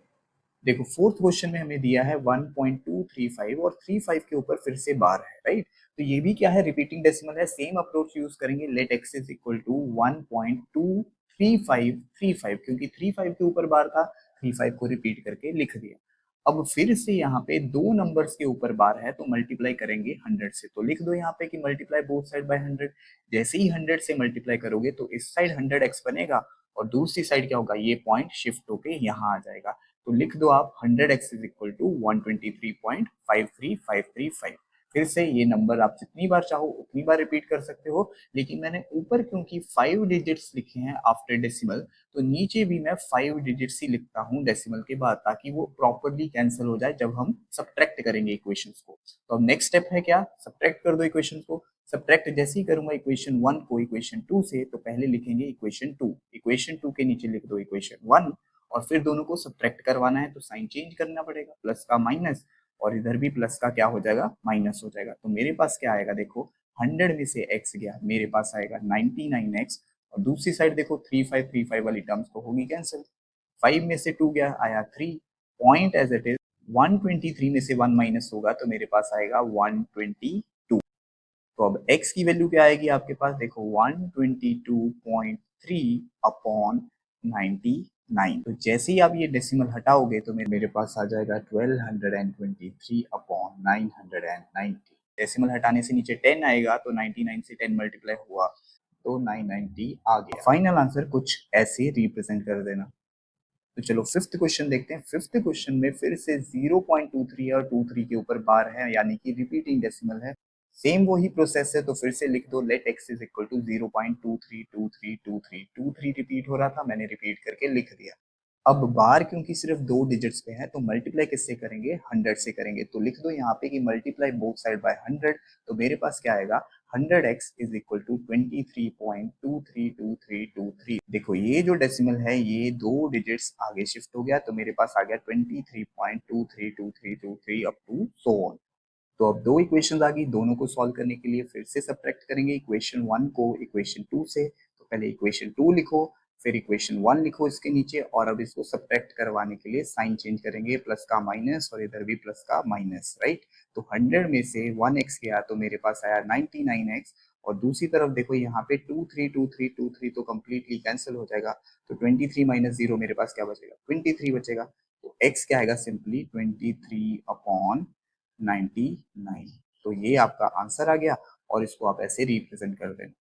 S1: देखो फोर्थ क्वेश्चन में हमें दिया है 1.235 और 35 के ऊपर फिर से बार है, राइट। तो ये भी क्या है, रिपीटिंग डेसिमल है, सेम अप्रोच यूज करेंगे, let x is equal to 1.23535, क्योंकि 35 के ऊपर बार था, 35 को रिपीट करके लिख दिया। अब फिर से यहाँ पे 2 नंबर्स के ऊपर बार है तो मल्टीप्लाई करेंगे 100 से, तो लिख दो यहाँ पे कि मल्टीप्लाई बोथ साइड बाय 100। जैसे ही 100 से मल्टीप्लाई करोगे तो इस साइड 100x बनेगा और दूसरी साइड क्या होगा, ये पॉइंट शिफ्ट होके यहाँ आ जाएगा। तो लिख दो आप 100x इज इक्वल टू 123.53535। फिर से ये नंबर आप जितनी बार चाहो उतनी बार रिपीट कर सकते हो, लेकिन मैंने ऊपर क्योंकि 5 डिजिट्स लिखे हैं आफ्टर डेसिमल, तो नीचे भी मैं 5 डिजिट्स ही लिखता हूँ डेसिमल के बाद, ताकि वो प्रॉपरली कैंसिल हो जाए जब हम सब्ट्रैक्ट करेंगे इक्वेशंस को। तो अब नेक्स्ट स्टेप है क्या, सब्ट्रैक्ट कर दो इक्वेशंस को। सब्ट्रैक्ट जैसे ही करूंगा इक्वेशन 1 को इक्वेशन 2 से, तो पहले लिखेंगे इक्वेशन 2, इक्वेशन 2 के नीचे लिख दो इक्वेशन 1, और फिर दोनों को सब्ट्रैक्ट करवाना है तो साइन चेंज करना पड़ेगा, प्लस का माइनस, और इधर भी प्लस का क्या हो जाएगा माइनस हो जाएगा। तो मेरे पास क्या आएगा, देखो 100 में से x गया, मेरे पास आएगा 99x, और दूसरी साइड देखो 3535 वाली टर्म्स तो होगी कैंसिल, 5 में से 2 गया आया 3, पॉइंट एज इट इज 123 में से 1 माइनस होगा तो मेरे पास आएगा 122। तो अब x की वैल्यू क्या आएगी आपके पास, देखो 122.3 अपॉन 99। तो जैसे ही आप ये डेसिमल हटाओगे तो मेरे पास आ जाएगा 1223 अपॉन 990। डेसिमल हटाने से नीचे 10 आएगा तो 99 से 10 मल्टीप्लाई हुआ तो 990 आ गया। फाइनल आंसर कुछ ऐसे रिप्रेजेंट कर देना। तो चलो फिफ्थ क्वेश्चन देखते हैं। फिफ्थ क्वेश्चन में फिर से 0.23 और 23 के ऊपर बार है, यानी कि रिपीटिंग डेसिमल है, सेम वही प्रोसेस है, तो फिर से लिख दो let x is equal to 0.23232323 repeat हो रहा था, मैंने रिपीट करके लिख दिया। अब बार क्योंकि सिर्फ 2 डिजिट्स पे है तो मल्टीप्लाई किससे करेंगे, 100 से करेंगे। तो लिख दो यहाँ पे कि मल्टीप्लाई बोथ साइड बाय 100, तो मेरे पास क्या आएगा 100x इज इक्वल टू 23.232323। देखो ये जो डेसिमल है ये 2 डिजिट्स आगे शिफ्ट हो गया, तो मेरे पास आ गया 23.232323 अप टू सो ऑन। तो अब दो इक्वेशंस आ गई, दोनों को सॉल्व करने के लिए फिर से सब्ट्रैक्ट करेंगे इक्वेशन 1 को इक्वेशन 2 से। तो पहले इक्वेशन 2 लिखो, फिर इक्वेशन 1 लिखो इसके नीचे, और अब इसको सब्ट्रैक्ट करवाने के लिए साइन चेंज करेंगे, प्लस का माइनस और इधर भी प्लस का माइनस, राइट। तो 100 में से 1x गया तो मेरे पास आया 99x, और दूसरी तरफ देखो यहाँ पे 232323 तो कंप्लीटली कैंसिल हो जाएगा, तो 23 माइनस 0 मेरे पास क्या बचेगा, 23 बचेगा। तो x क्या आएगा, सिंपली 23 अपॉन 99। तो ये आपका आंसर आ गया, और इसको आप ऐसे रिप्रेजेंट कर देना।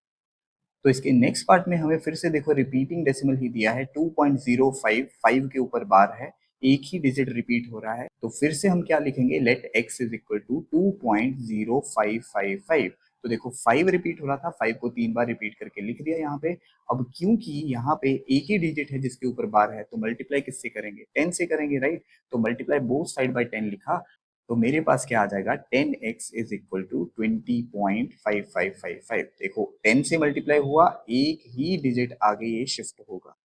S1: तो इसके नेक्स्ट पार्ट में हमें फिर से देखो रिपीटिंग डेसिमल ही दिया है 2.05, 5 के ऊपर बार है, एक ही डिजिट रिपीट हो रहा है। तो फिर से हम क्या लिखेंगे, let x is equal to 2.0555। तो देखो 5 रिपीट हो रहा था, 5 को 3 बार रिपीट करके लिख दिया यहाँ पे। अब क्योंकि यहाँ पे एक ही डिजिट है जिसके ऊपर बार है, तो मल्टीप्लाई किससे करेंगे, 10 से करेंगे, राइट। तो मल्टीप्लाई बोथ साइड बाय 10 लिखा, तो मेरे पास क्या आ जाएगा 10x इज इक्वल टू 20.5555। देखो 10 से मल्टीप्लाई हुआ, एक ही डिजिट आगे ये शिफ्ट होगा।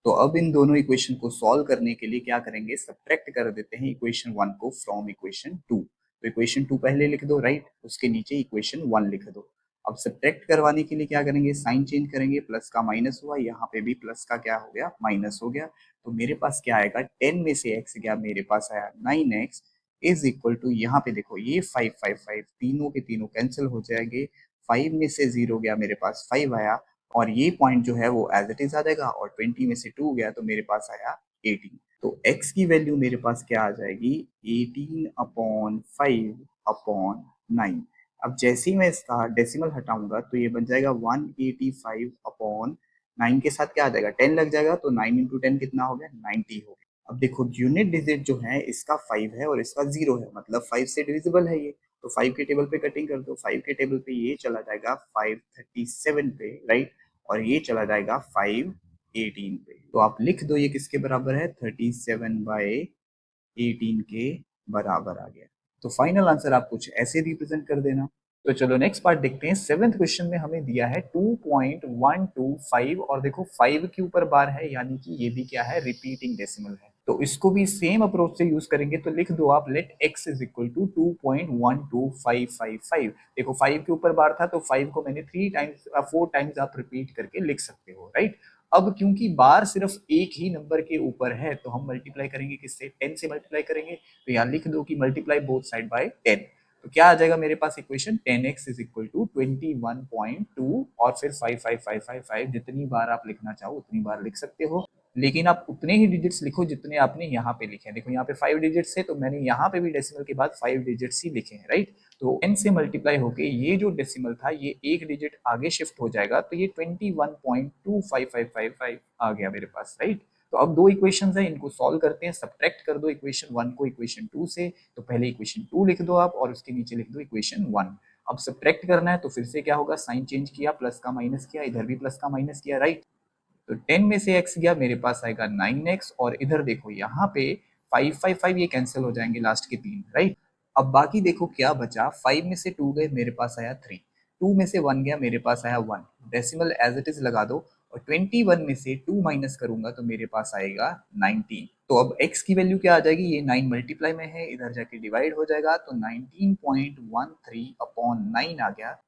S1: तो अब इन दोनों इक्वेशन को सॉल्व करने के लिए क्या करेंगे, सब्ट्रैक्ट कर देते हैं इक्वेशन 1 को फ्रॉम इक्वेशन 2। तो इक्वेशन 2 पहले लिख दो, राइट, उसके नीचे इक्वेशन 1 लिख दो। अब सब्ट्रैक्ट करवाने के लिए क्या करेंगे, साइन चेंज करेंगे, प्लस का माइनस हुआ, यहाँ पे भी प्लस का क्या हो गया, माइनस हो गया। तो मेरे पास क्या आएगा, 10 में से x गया, मेरे पास आया 9x इज इक्वल टू, यहाँ पे देखो ये 555 तीनों के तीनों कैंसिल हो जाएंगे, 5 में से 0 गया, मेरे पास 5 आया, और ये पॉइंट जो है वो एज इट इज आ जाएगा, और 20 में से 2 गया तो मेरे पास आया 18। तो x की वैल्यू मेरे पास क्या आ जाएगी, 18 अपॉन 5 अपॉन 9। अब जैसे ही मैं इसका डेसिमल हटाऊंगा तो ये बन जाएगा 185 अपॉन 9 के साथ क्या आ जाएगा, 10 लग जाएगा, तो 9 इंटू 10 कितना हो गया, 90 हो गया। अब देखो यूनिट डिजिट जो है इसका 5 है और इसका 0 है, मतलब 5 से डिविजिबल है ये। तो 5 के टेबल पे कटिंग कर दो, 5 के टेबल पे ये चला जाएगा 537 पे, राइट, और ये चला जाएगा 518 पे। तो आप लिख दो ये किसके बराबर है, 37/18 के बराबर आ गया। तो फाइनल आंसर आप कुछ ऐसे रिप्रेजेंट कर देना। तो चलो नेक्स्ट पार्ट देखते हैं। 7th क्वेश्चन में हमें दिया है 2.125, और देखो 5 के ऊपर बार है, यानी कि ये भी क्या है, रिपीटिंग डेसिमल है। तो इसको भी सेम अप्रोच से यूज करेंगे, तो लिख दो आप let x is equal to 2.12555। देखो 5 के ऊपर बार था, तो 5 को मैंने 4 टाइम्स आप रिपीट करके लिख सकते हो, राइट। अब क्योंकि बार सिर्फ एक ही नंबर के ऊपर है, तो हम मल्टीप्लाई करेंगे किससे, 10 से मल्टीप्लाई करेंगे। तो यहाँ लिख दो कि मल्टीप्लाई बोथ साइड बाय 10। तो क्या आ जाएगा मेरे पास equation, 10x is equal to 21.2, और फिर 55555, जितनी बार आप लिखना चाहो उतनी बार लिख सकते हो, लेकिन आप उतने ही डिजिट्स लिखो जितने आपने यहाँ पे लिखे हैं। देखो यहाँ पे 5 डिजिट्स है, तो मैंने यहाँ पे भी डेसिमल के बाद 5 डिजिट्स ही लिखे हैं, राइट। तो 10 से मल्टीप्लाई होके ये जो डेसिमल था ये एक डिजिट आगे शिफ्ट हो जाएगा, तो ये 21.25555 आ गया मेरे पास, राइट। तो अब दो इक्वेशंस है, इनको सॉल्व करते हैं। सब्ट्रैक्ट कर दो इक्वेशन 1 को इक्वेशन 2 से, तो पहले इक्वेशन 2 लिख दो आप, और उसके नीचे लिख दो इक्वेशन 1। अब सब्ट्रैक्ट करना है, तो फिर से क्या होगा, साइन चेंज किया, प्लस का माइनस किया, इधर भी प्लस का माइनस किया, राइट। तो 10 में से x गया, मेरे पास आएगा 9x, और इधर देखो यहाँ पे 555 ये कैंसिल हो जाएंगे लास्ट के 3, राइट। अब बाकी देखो क्या बचा, 5 में से 2 गए, मेरे पास आया 3, 2 में से 1 गया, मेरे पास आया 1, डेसिमल एज इट इज लगा दो, और 21 में से 2 माइनस करूंगा तो मेरे पास आएगा 19। तो अब x की वैल्यू क्या आ जाएगी, ये 9 मल्टीप्लाई में है, इधर जाके डिवाइड हो जाएगा, तो 19.13 अपॉन 9 आ गया।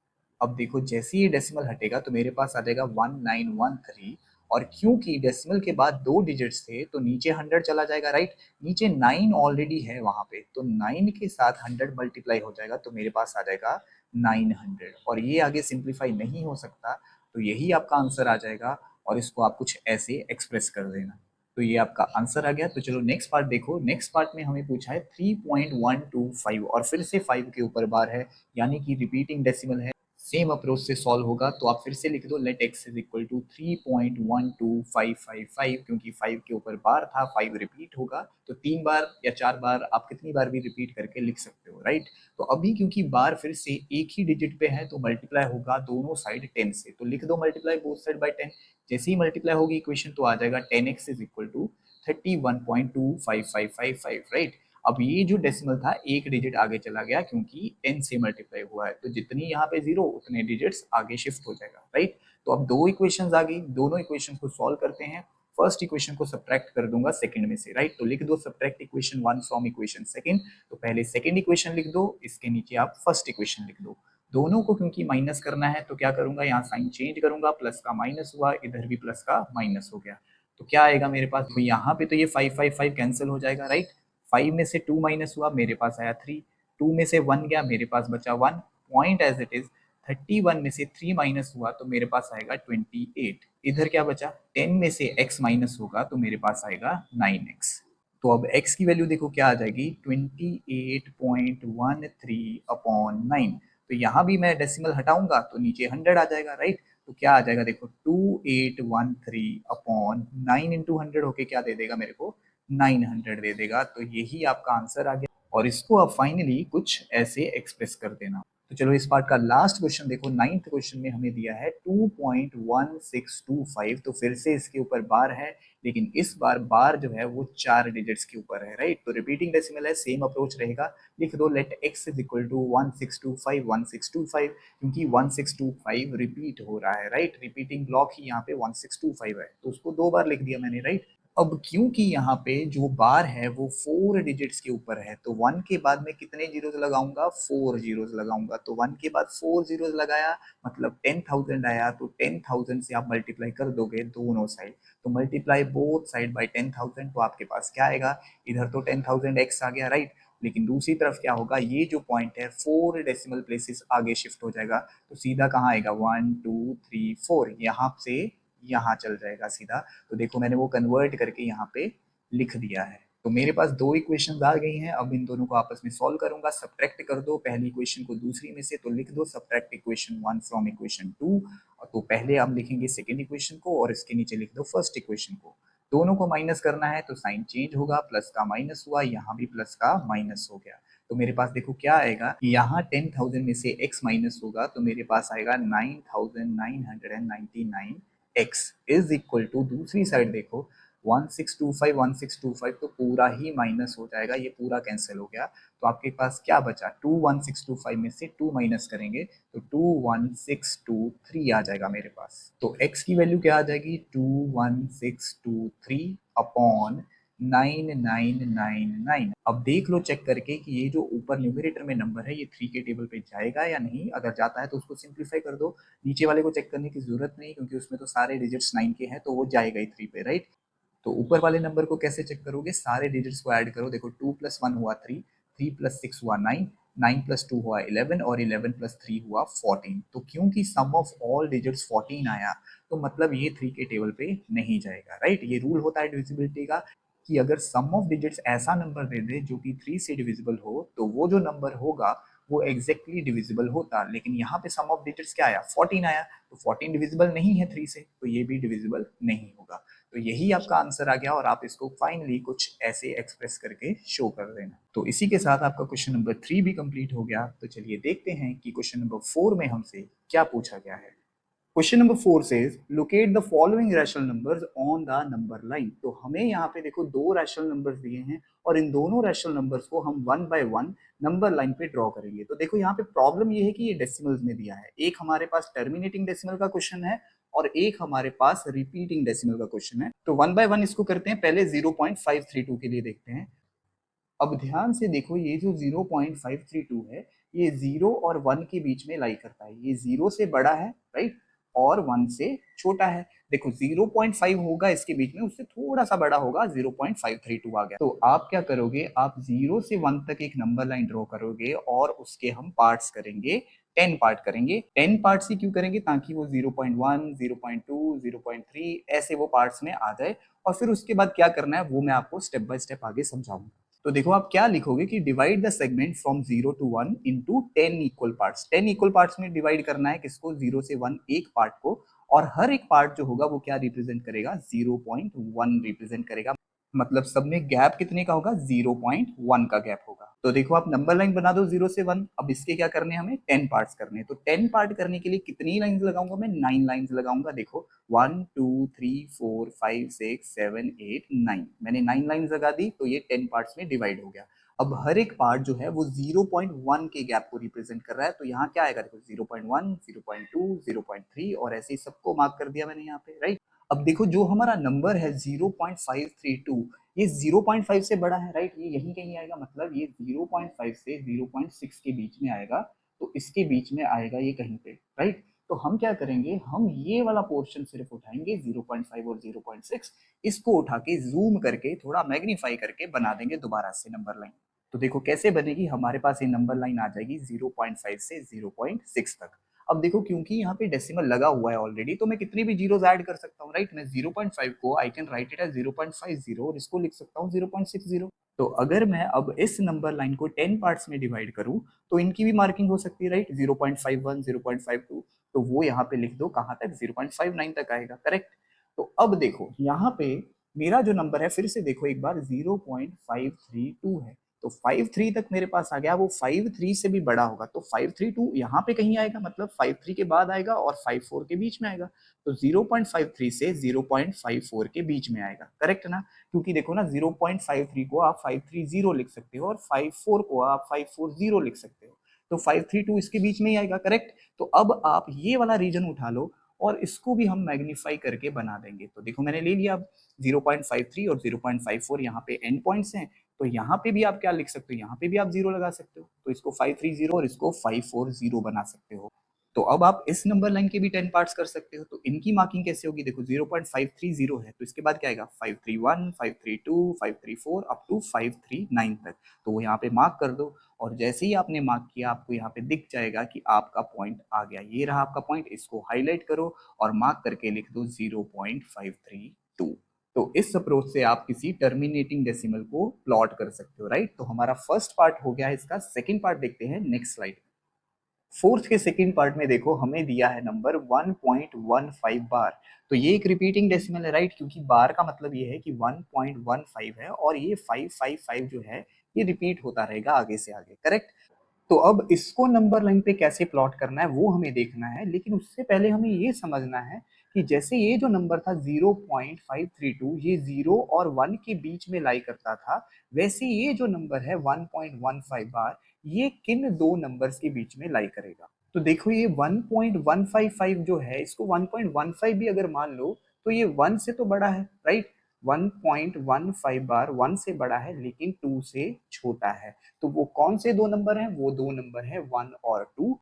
S1: अब देखो जैसे ही डेसिमल हटेगा तो मेरे पास आ जाएगा 1913, और क्योंकि डेसिमल के बाद 2 डिजिट्स थे तो नीचे 100 चला जाएगा, राइट। नीचे 9 ऑलरेडी है वहां पे, तो 9 के साथ 100 मल्टीप्लाई हो जाएगा, तो मेरे पास आ जाएगा 900, और ये आगे सिंप्लीफाई नहीं हो सकता, तो यही आपका आंसर आ जाएगा, और इसको आप कुछ ऐसे एक्सप्रेस कर देना। तो ये आपका आंसर आ गया। तो चलो नेक्स्ट पार्ट देखो। नेक्स्ट पार्ट में हमें पूछा है 3.125, और फिर से 5 के ऊपर बार है, यानी कि रिपीटिंग डेसिमल है।
S2: सेम अप्रोच से सॉल्व होगा। तो आप फिर से लिख दो let x is equal to 3.12555, क्योंकि 5 के ऊपर बार था, 5 रिपीट होगा, तो 3 बार या 4 बार आप कितनी बार भी रिपीट करके लिख सकते हो, राइट। तो अभी क्योंकि बार फिर से एक ही डिजिट पे है तो मल्टीप्लाई होगा दोनों साइड 10 से, तो लिख दो मल्टीप्लाई बोथ साइड बाय 10। जैसे ही मल्टीप्लाई होगी इक्वेशन तो आ जाएगा 10x is equal to 31.25555, right. अब ये जो डेसिमल था एक डिजिट आगे चला गया क्योंकि 10 से मल्टीप्लाई हुआ है, तो जितनी यहाँ पे जीरो उतने डिजिट्स आगे शिफ्ट हो जाएगा, राइट। तो अब दो इक्वेशंस आ गई, दोनों इक्वेशन को सॉल्व करते हैं। फर्स्ट इक्वेशन को सब्ट्रैक्ट कर दूंगा सेकंड में से, राइट। तो लिख दो subtract equation 1 from equation second. तो पहले सेकंड इक्वेशन लिख दो, इसके नीचे आप फर्स्ट इक्वेशन लिख दो। दोनों को क्योंकि माइनस करना है तो क्या करूंगा, यहाँ साइन चेंज करूंगा, प्लस का माइनस हुआ, इधर भी प्लस का माइनस हो गया। तो क्या आएगा मेरे पास, तो यहाँ पे तो ये 5 कैंसिल हो जाएगा, राइट। 5 में से 2 माइनस हुआ, मेरे पास आया 3। 2 में से 1 गया, मेरे पास बचा 1। Point as it is. 31 में से 3 माइनस हुआ तो मेरे पास आएगा 28। इधर क्या बचा, 10 में से x माइनस होगा तो मेरे पास आएगा 9x। तो अब x की वैल्यू देखो क्या आ जाएगी, 28.13 अपॉन 9। तो यहाँ भी मैं डेसिमल हटाऊंगा तो नीचे 100 आ जाएगा, राइट। तो क्या आ जाएगा देखो, 2813 अपॉन 9 इंटू 100 होके क्या दे देगा मेरे को, 900 दे देगा। तो यही आपका आंसर आ गया, और इसको आप फाइनली कुछ ऐसे एक्सप्रेस कर देना। तो चलो इस पार्ट का लास्ट क्वेश्चन देखो, 9th क्वेश्चन में हमें दिया है 2.1625। तो फिर से इसके ऊपर बार है, लेकिन इस बार बार जो है वो 4 डिजिट्स के ऊपर है, राइट। तो रिपीटिंग डेसिमल है, सेम अप्रोच रहेगा। लिख दो let x is equal to 1625 क्योंकि 1625 रिपीट हो रहा है, राइट। रिपीटिंग ब्लॉक ही यहाँ पे 1625 है, तो उसको 2 बार लिख दिया मैंने, राइट। अब क्योंकि यहाँ पे जो बार है वो 4 डिजिट्स के ऊपर है, तो 1 के बाद में कितने जीरोस लगाऊंगा, 4 जीरोस लगाऊंगा। तो 1 के बाद 4 जीरोस लगाया मतलब 10,000 आया, तो 10,000 से आप मल्टीप्लाई कर दोगे दोनों साइड, तो मल्टीप्लाई बोथ साइड बाय 10,000। तो आपके पास क्या आएगा, इधर तो 10,000 x आ गया, राइट। लेकिन दूसरी तरफ क्या होगा, ये जो पॉइंट है 4 डेसिमल प्लेसेस आगे शिफ्ट हो जाएगा, तो सीधा कहाँ आएगा, 1 2 3 4, यहाँ से यहाँ चल जाएगा सीधा। तो देखो मैंने वो कन्वर्ट करके यहाँ पे लिख दिया है। तो मेरे पास दो इक्वेशंस आ गई हैं, अब इन दोनों को आपस में सॉल्व करूंगा। सब्ट्रैक्ट कर दो पहली इक्वेशन को दूसरी में से, तो लिख दो सब्ट्रैक्ट इक्वेशन 1 फ्रॉम इक्वेशन 2। तो पहले हम लिखेंगे सेकेंड इक्वेशन को और इसके नीचे लिख दो फर्स्ट इक्वेशन को। दोनों को माइनस करना है तो साइन चेंज होगा, प्लस का माइनस हुआ, यहाँ भी प्लस का माइनस हो गया। तो मेरे पास देखो क्या आएगा, यहाँ 10,000 में से x माइनस होगा तो मेरे पास आएगा 9,999 x इज इक्वल टू, दूसरी साइड देखो 1625 तो पूरा ही माइनस हो जाएगा, ये पूरा कैंसिल हो गया। तो आपके पास क्या बचा, 21625 में से 2 माइनस करेंगे तो 21623 आ जाएगा मेरे पास। तो x की वैल्यू क्या आ जाएगी, 21623 अपॉन 9999। अब देख लो चेक करके कि ये जो ऊपर न्यूमरेटर में नंबर है ये 3 के टेबल पे जाएगा या नहीं। अगर जाता है तो उसको सिंप्लीफाई कर दो, नीचे वाले को चेक करने की जरूरत नहीं क्योंकि उसमें तो सारे डिजिट्स 9 के हैं, तो वो जाएगा ही 3 पे, राइट। तो ऊपर वाले नंबर को कैसे चेक करोगे, सारे डिजिट्स को ऐड करो। देखो 2 + 1 हुआ 3, 3 + 6 हुआ 9, 9 + 2 हुआ 11 और 11 + 3 हुआ 14। तो क्योंकि सम ऑफ ऑल डिजिट्स 14 आया तो मतलब ये 3 के टेबल पे नहीं जाएगा, राइट। ये रूल होता है डिविजिबिलिटी का कि अगर सम ऑफ डिजिट्स ऐसा नंबर दे दे जो कि 3 से डिविजिबल हो तो वो जो नंबर होगा वो एग्जैक्टली डिविजिबल होता। लेकिन यहाँ पे सम ऑफ डिजिट्स क्या आया, 14 आया, तो 14 डिविजिबल नहीं है 3 से, तो ये भी डिविजिबल नहीं होगा। तो यही आपका आंसर आ गया और आप इसको फाइनली कुछ ऐसे एक्सप्रेस करके शो कर देना। तो इसी के साथ आपका क्वेश्चन नंबर 3 भी कंप्लीट हो गया। तो चलिए देखते हैं कि क्वेश्चन नंबर 4 में हमसे क्या पूछा गया है। Question number 4 says locate the following rational numbers on the number line. तो हमें यहाँ पे देखो दो रैशनल नंबर्स दिए हैं और इन दोनों रैशनल नंबर्स को हम one by one number line पे ड्रॉ करेंगे। तो देखो यहाँ पे प्रॉब्लम ये है कि ये डेसिमल्स में दिया है, एक हमारे पास टर्मिनेटिंग डेसिमल का क्वेश्चन है और एक हमारे पास रिपीटिंग डेसिमल का क्वेश्चन है। तो वन बाय वन इसको करते हैं, पहले 0.532 के लिए देखते हैं। अब ध्यान से देखो ये जो 0.532 है ये 0 और 1 के बीच में लाई करता है, ये 0 से बड़ा है, राइट, और 1 से छोटा है। देखो 0.5 होगा इसके बीच में, उससे थोड़ा सा बड़ा होगा, 0.532 आ गया। तो आप क्या करोगे, आप 0 से 1 तक एक नंबर लाइन ड्रॉ करोगे और उसके हम पार्ट्स करेंगे, 10 पार्ट करेंगे। 10 पार्ट्स ही क्यों करेंगे, ताकि वो 0.1 0.2 0.3 ऐसे वो पार्ट्स में आ जाए और फिर उसके बाद क्या करना है वो मैं आपको स्टेप बाय स्टेप आगे समझाऊंगा। तो देखो आप क्या लिखोगे कि divide the segment from 0 to 1 into 10 equal parts. 10 equal parts में डिवाइड करना है किसको, 0 से 1 एक पार्ट को, और हर एक पार्ट जो होगा वो क्या रिप्रेजेंट करेगा, 0.1 रिप्रेजेंट करेगा। मतलब सब में गैप कितने का होगा, 0.1 का गैप होगा। तो देखो आप नंबर लाइन बना दो 0 से 1। अब इसके क्या करने हैं, हमें 10 पार्ट्स करने हैं। तो 10 पार्ट करने के लिए कितनी लाइंस लगाऊंगा मैं, 9 लाइंस लगाऊंगा। देखो 1 2 3 4 5 6 7 8 9, मैंने 9 लाइंस लगा दी, तो ये 10 पार्ट्स में डिवाइड हो गया। अब हर एक पार्ट जो है वो 0.1 के गैप को रिप्रेजेंट कर रहा है। तो यहाँ क्या आएगा, देखो 0.1 0.2 0.3 और ऐसे ही सबको मार्क कर दिया मैंने यहाँ पे, राइट। अब देखो जो हमारा नंबर है 0.532, ये 0.5 से बड़ा है, राइट। ये यहीं कहीं आएगा, मतलब ये 0.5 से 0.6 के बीच में आएगा। तो इसके बीच में आएगा ये कहीं पे, राइट। तो हम क्या करेंगे, हम ये वाला पोर्शन सिर्फ उठाएंगे 0.5 और 0.6, इसको उठा के जूम करके थोड़ा मैग्नीफाई करके बना देंगे दोबारा से नंबर लाइन। तो देखो कैसे बनेगी, हमारे पास ये नंबर लाइन आ जाएगी 0.5 से 0.6 तक। अब देखो क्योंकि यहाँ पे डेसिमल लगा हुआ है ऑलरेडी, तो मैं कितनी भी जीरोस ऐड कर सकता हूँ, राइट। मैं 0.5 को I can write it as 0.50 और इसको लिख सकता हूँ 0.60। तो अगर मैं अब इस नंबर लाइन को 10 पार्ट्स में डिवाइड करूँ तो इनकी भी मार्किंग हो सकती है, राइट। 0.51 0.52, तो वो यहाँ पे लिख दो कहाँ तक, 0.59 तक आएगा, करेक्ट। तो अब देखो यहाँ पे मेरा जो नंबर है, फिर से देखो एक बार, 0.532 है। तो 53 तक मेरे पास आ गया, वो 53 से भी बड़ा होगा। तो 532 यहाँ पे कहीं आएगा, मतलब 53 के बाद आएगा और 54 के बीच में आएगा। तो 0.53 से 0.54 के बीच में आएगा, करेक्ट ना। क्योंकि देखो ना 0.53 को आप 530 लिख सकते हो और 54 को आप 540 लिख सकते हो। तो 532 इसके बीच में ही आएगा, करेक्ट। तो अब आप ये वाला रीजन उठा लो और इसको भी हम मैग्नीफाई करके बना देंगे। तो देखो मैंने ले लिया, अब 0.53 और 0.54 यहाँ पे एंड पॉइंट्स हैं। तो यहाँ पे भी आप क्या लिख सकते हो, यहाँ पे भी आप 0 लगा सकते हो। तो इसको 530 और इसको 540 बना सकते हो। तो अब आप इस नंबर लाइन के भी 10 पार्ट्स कर सकते हो। तो इनकी मार्किंग कैसे होगी, देखो 0.530 है, तो इसके बाद क्या आएगा, 531 532 534 अप टू 539 तक। तो वो यहाँ पे मार्क कर दो, और जैसे ही आपने मार्क किया आपको यहाँ पे दिख जाएगा कि आपका पॉइंट आ गया। ये रहा आपका पॉइंट, इसको हाईलाइट करो और मार्क करके लिख दो 0.532। तो इस अप्रोच से आप किसी टर्मिनेटिंग डेसिमल को प्लॉट कर सकते हो, राइट। तो हमारा फर्स्ट पार्ट हो गया है इसका। सेकंड पार्ट देखते हैं नेक्स्ट स्लाइड। फोर्थ के सेकंड पार्ट में देखो हमें दिया है नंबर 1.15 बार। तो ये एक रिपीटिंग डेसिमल है, राइट, क्योंकि बार का मतलब ये है कि 1.15 है और ये 555 जो है ये रिपीट होता रहेगा आगे से आगे, करेक्ट। तो अब इसको नंबर लाइन पे कैसे प्लॉट करना है वो हमें देखना है, लेकिन उससे पहले हमें ये समझना है कि जैसे ये जो नंबर था 0.532, ये 0 और 1 के बीच में लाई करता था, वैसे ये जो नंबर है 1.15 बार, ये किन दो नंबर्स के बीच में लाई करेगा। तो देखो ये 1.155 जो है, इसको 1.15 भी अगर मान लो तो ये 1 से तो बड़ा है, राइट। 1.15 बार 1 से बड़ा है लेकिन 2 से छोटा है। तो वो कौन से दो नंबर हैं, वो दो नंबर है 1 और 2।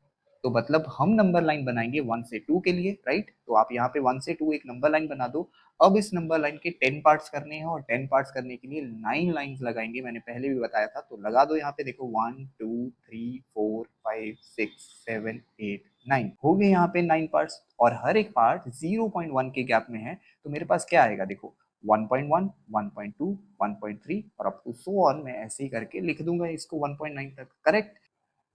S2: तो मतलब हम नंबर लाइन बनाएंगे 1 से 2 के लिए, राइट। तो आप यहाँ पे 1 से 2 एक नंबर लाइन बना दो। अब इस नंबर लाइन के 10 पार्ट्स करने हैं और 10 पार्ट्स करने के लिए 9 लाइंस लगाएंगे, मैंने पहले भी बताया था। तो लगा दो यहाँ पे, देखो 1 2 3 4 5 6 7 8 9 हो गए यहाँ पे 9 पार्ट्स, और हर एक पार्ट 0.1 के गैप में है। तो मेरे पास क्या आएगा, देखो 1.1 1.2 1.3 और अप टू सो ऑन, मैं ऐसे ही करके लिख दूंगा इसको 1.9 तक, करेक्ट।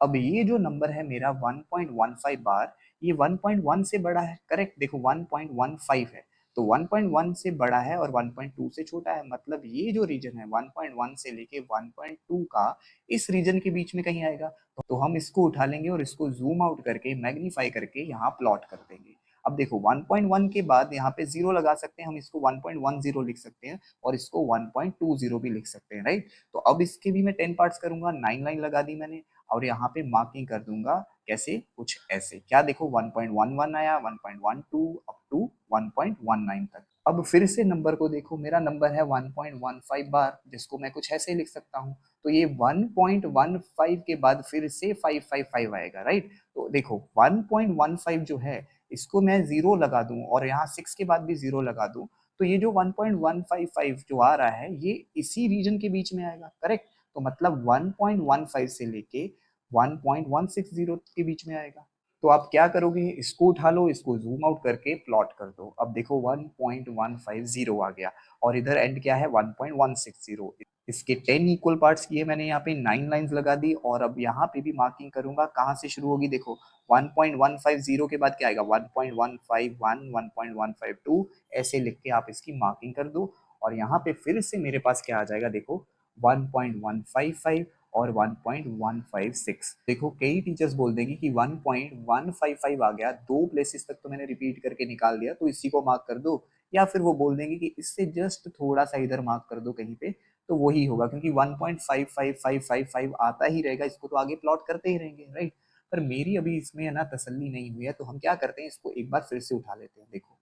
S2: अब ये जो नंबर है मेरा 1.15 बार, ये 1.1 से बड़ा है, करेक्ट। देखो 1.15 है, तो 1.1 से बड़ा है और 1.2 से छोटा है, मतलब ये जो रीजन है 1.1 से लेके 1.2 का, इस रीजन के बीच में कहीं आएगा। तो हम इसको उठा लेंगे और इसको जूम आउट करके मैग्नीफाई करके यहाँ प्लॉट कर देंगे। अब देखो 1.1 के बाद यहाँ पे 0 लगा सकते हैं, हम इसको 1.10 लिख सकते हैं और इसको 1.20 भी लिख सकते हैं, राइट। तो अब इसके भी मैं 10 पार्ट्स करूंगा, 9 लाइन लगा दी मैंने, और यहाँ पे मार्किंग कर दूंगा कैसे, कुछ ऐसे। क्या देखो 1.11 आया, 1.12 अप टू 1.19 तक। अब फिर से नंबर को देखो, मेरा नंबर है 1.15 बार, जिसको मैं कुछ ऐसे लिख सकता हूँ। तो ये 1.15 के बाद फिर से 555 आएगा, राइट। तो देखो 1.15 जो है, इसको मैं 0 लगा दूं और यहाँ 6 के बाद भी 0 लगा दूं, तो ये जो 1.155 जो आ रहा है ये इसी रीजन के बीच में आएगा, करेक्ट। तो मतलब 1.15 से लेके 1.160 के बीच में आएगा। तो आप क्या करोगे, इसको उठा लो, इसको जूम आउट करके प्लॉट कर दो। अब देखो 1.150 आ गया और इधर एंड क्या है 1.160। इसके 10 इक्वल पार्ट्स किए मैंने, यहाँ पे 9 लाइंस लगा दी और अब यहाँ पे भी मार्किंग करूंगा। कहाँ से शुरू होगी देखो, 1.150 के बाद क्या आएगा 1.151, 1.152 ऐसे लिख के आप इसकी मार्किंग कर दो। और यहाँ पे फिर से मेरे पास क्या आ जाएगा देखो 1.155 और 1.156। देखो कई टीचर्स बोल देंगे कि 1.155 आ गया, 2 प्लेसेस तक तो मैंने रिपीट करके निकाल दिया तो इसी को मार्क कर दो, या फिर वो बोल देंगे कि इससे जस्ट थोड़ा सा इधर मार्क कर दो कहीं पे, तो वही होगा क्योंकि 1.55555 आता ही रहेगा, इसको तो आगे प्लॉट करते ही रहेंगे, राइट। पर मेरी अभी इसमें है ना तसल्ली नहीं हुई है, तो हम क्या करते हैं, इसको एक बार फिर से उठा लेते हैं। देखो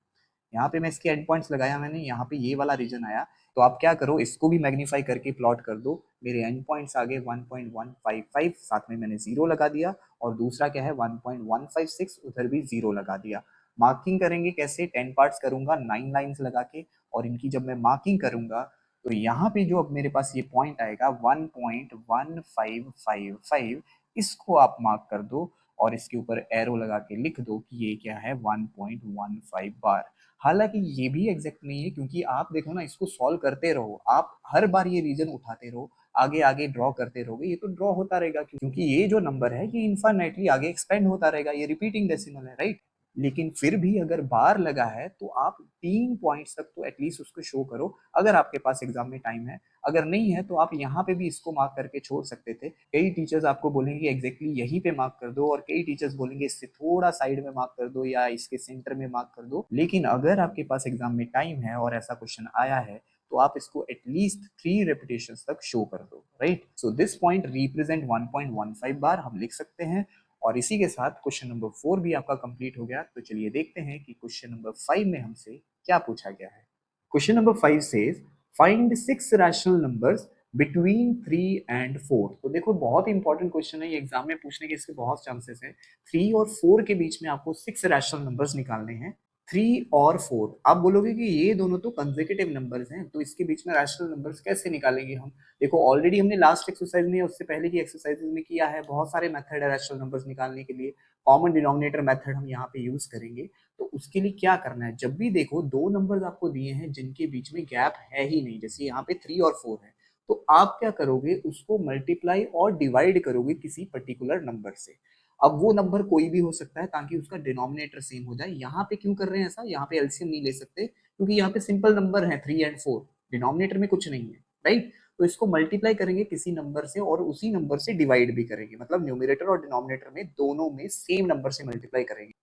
S2: यहाँ पे मैं इसके एंड पॉइंट्स लगाया मैंने, यहाँ पे ये वाला रीजन आया, तो आप क्या करो, इसको भी मैग्नीफाई करके प्लॉट कर दो। मेरे एंड पॉइंट्स आ गए 1.155, साथ में मैंने जीरो लगा दिया, और दूसरा क्या है 1.156, उधर भी जीरो लगा दिया। मार्किंग करेंगे कैसे, 10 पार्ट्स करूंगा 9 लाइंस लगा के, और इनकी जब मैं मार्किंग करूंगा तो यहाँ पे जो अब मेरे पास ये पॉइंट आएगा 1.1555, इसको आप मार्क कर दो और इसके ऊपर एरो लगा के लिख दो कि ये क्या है 1.15 बार। हालांकि ये भी एग्जैक्ट नहीं है, क्योंकि आप देखो ना, इसको सॉल्व करते रहो, आप हर बार ये रीजन उठाते रहो, आगे आगे ड्रॉ करते रहोगे, ये तो ड्रॉ होता रहेगा, क्योंकि ये जो नंबर है ये इनफाइनाइटली आगे एक्सपेंड होता रहेगा, ये रिपीटिंग डेसिमल है, राइट। लेकिन फिर भी अगर बार लगा है तो आप 3 पॉइंट्स तक तो एटलीस्ट उसको शो करो, अगर आपके पास एग्जाम में टाइम है। अगर नहीं है तो आप यहाँ पे भी इसको मार्क करके छोड़ सकते थे। कई टीचर्स आपको बोलेंगे एग्जैक्टली यहीं पे मार्क कर दो, और कई टीचर्स बोलेंगे इससे थोड़ा साइड में मार्क कर दो या इसके सेंटर में मार्क कर दो। लेकिन अगर आपके पास एग्जाम में टाइम है और ऐसा क्वेश्चन आया है तो आप इसको एटलीस्ट 3 रेपिटेशंस तक शो कर दो, right. So this point represent 1.15 बार हम लिख सकते हैं। और इसी के साथ क्वेश्चन नंबर 4 भी आपका कंप्लीट हो गया। तो चलिए देखते हैं कि क्वेश्चन नंबर 5 में हमसे क्या पूछा गया है। Question number 5 says find 6 rational numbers between 3 and 4। तो देखो बहुत इंपॉर्टेंट क्वेश्चन है ये, एग्जाम में पूछने के इसके बहुत चांसेस है। 3 और 4 के बीच में आपको 6 रैशनल नंबर्स निकालने हैं। 3 और 4, आप बोलोगे कि ये दोनों तो कंसेक्यूटिव नंबर्स हैं, तो इसके बीच में रैशनल नंबर्स कैसे निकालेंगे हम। देखो ऑलरेडी हमने लास्ट एक्सरसाइज में, उससे पहले की एक्सरसाइजेज में किया है, बहुत सारे मेथड है रैशनल नंबर्स निकालने के लिए। कॉमन डिनोमिनेटर मेथड हम यहाँ पे यूज करेंगे। तो उसके लिए क्या करना है, जब भी देखो दो नंबर्स आपको दिए हैं जिनके बीच में गैप है ही नहीं, जैसे यहाँ पे 3 और 4 है, तो आप क्या करोगे, उसको मल्टीप्लाई और डिवाइड करोगे किसी पर्टिकुलर नंबर से। अब वो नंबर कोई भी हो सकता है ताकि उसका डिनोमिनेटर सेम हो जाए। यहाँ पे क्यों कर रहे हैं ऐसा, यहाँ पे एलसीएम नहीं ले सकते क्योंकि यहाँ पे सिंपल नंबर है 3 एंड 4, डिनोमिनेटर में कुछ नहीं है, राइट। तो इसको मल्टीप्लाई करेंगे किसी नंबर से और उसी नंबर से डिवाइड भी करेंगे, मतलब न्यूमरेटर और डिनोमिनेटर में दोनों में सेम नंबर से मल्टीप्लाई करेंगे।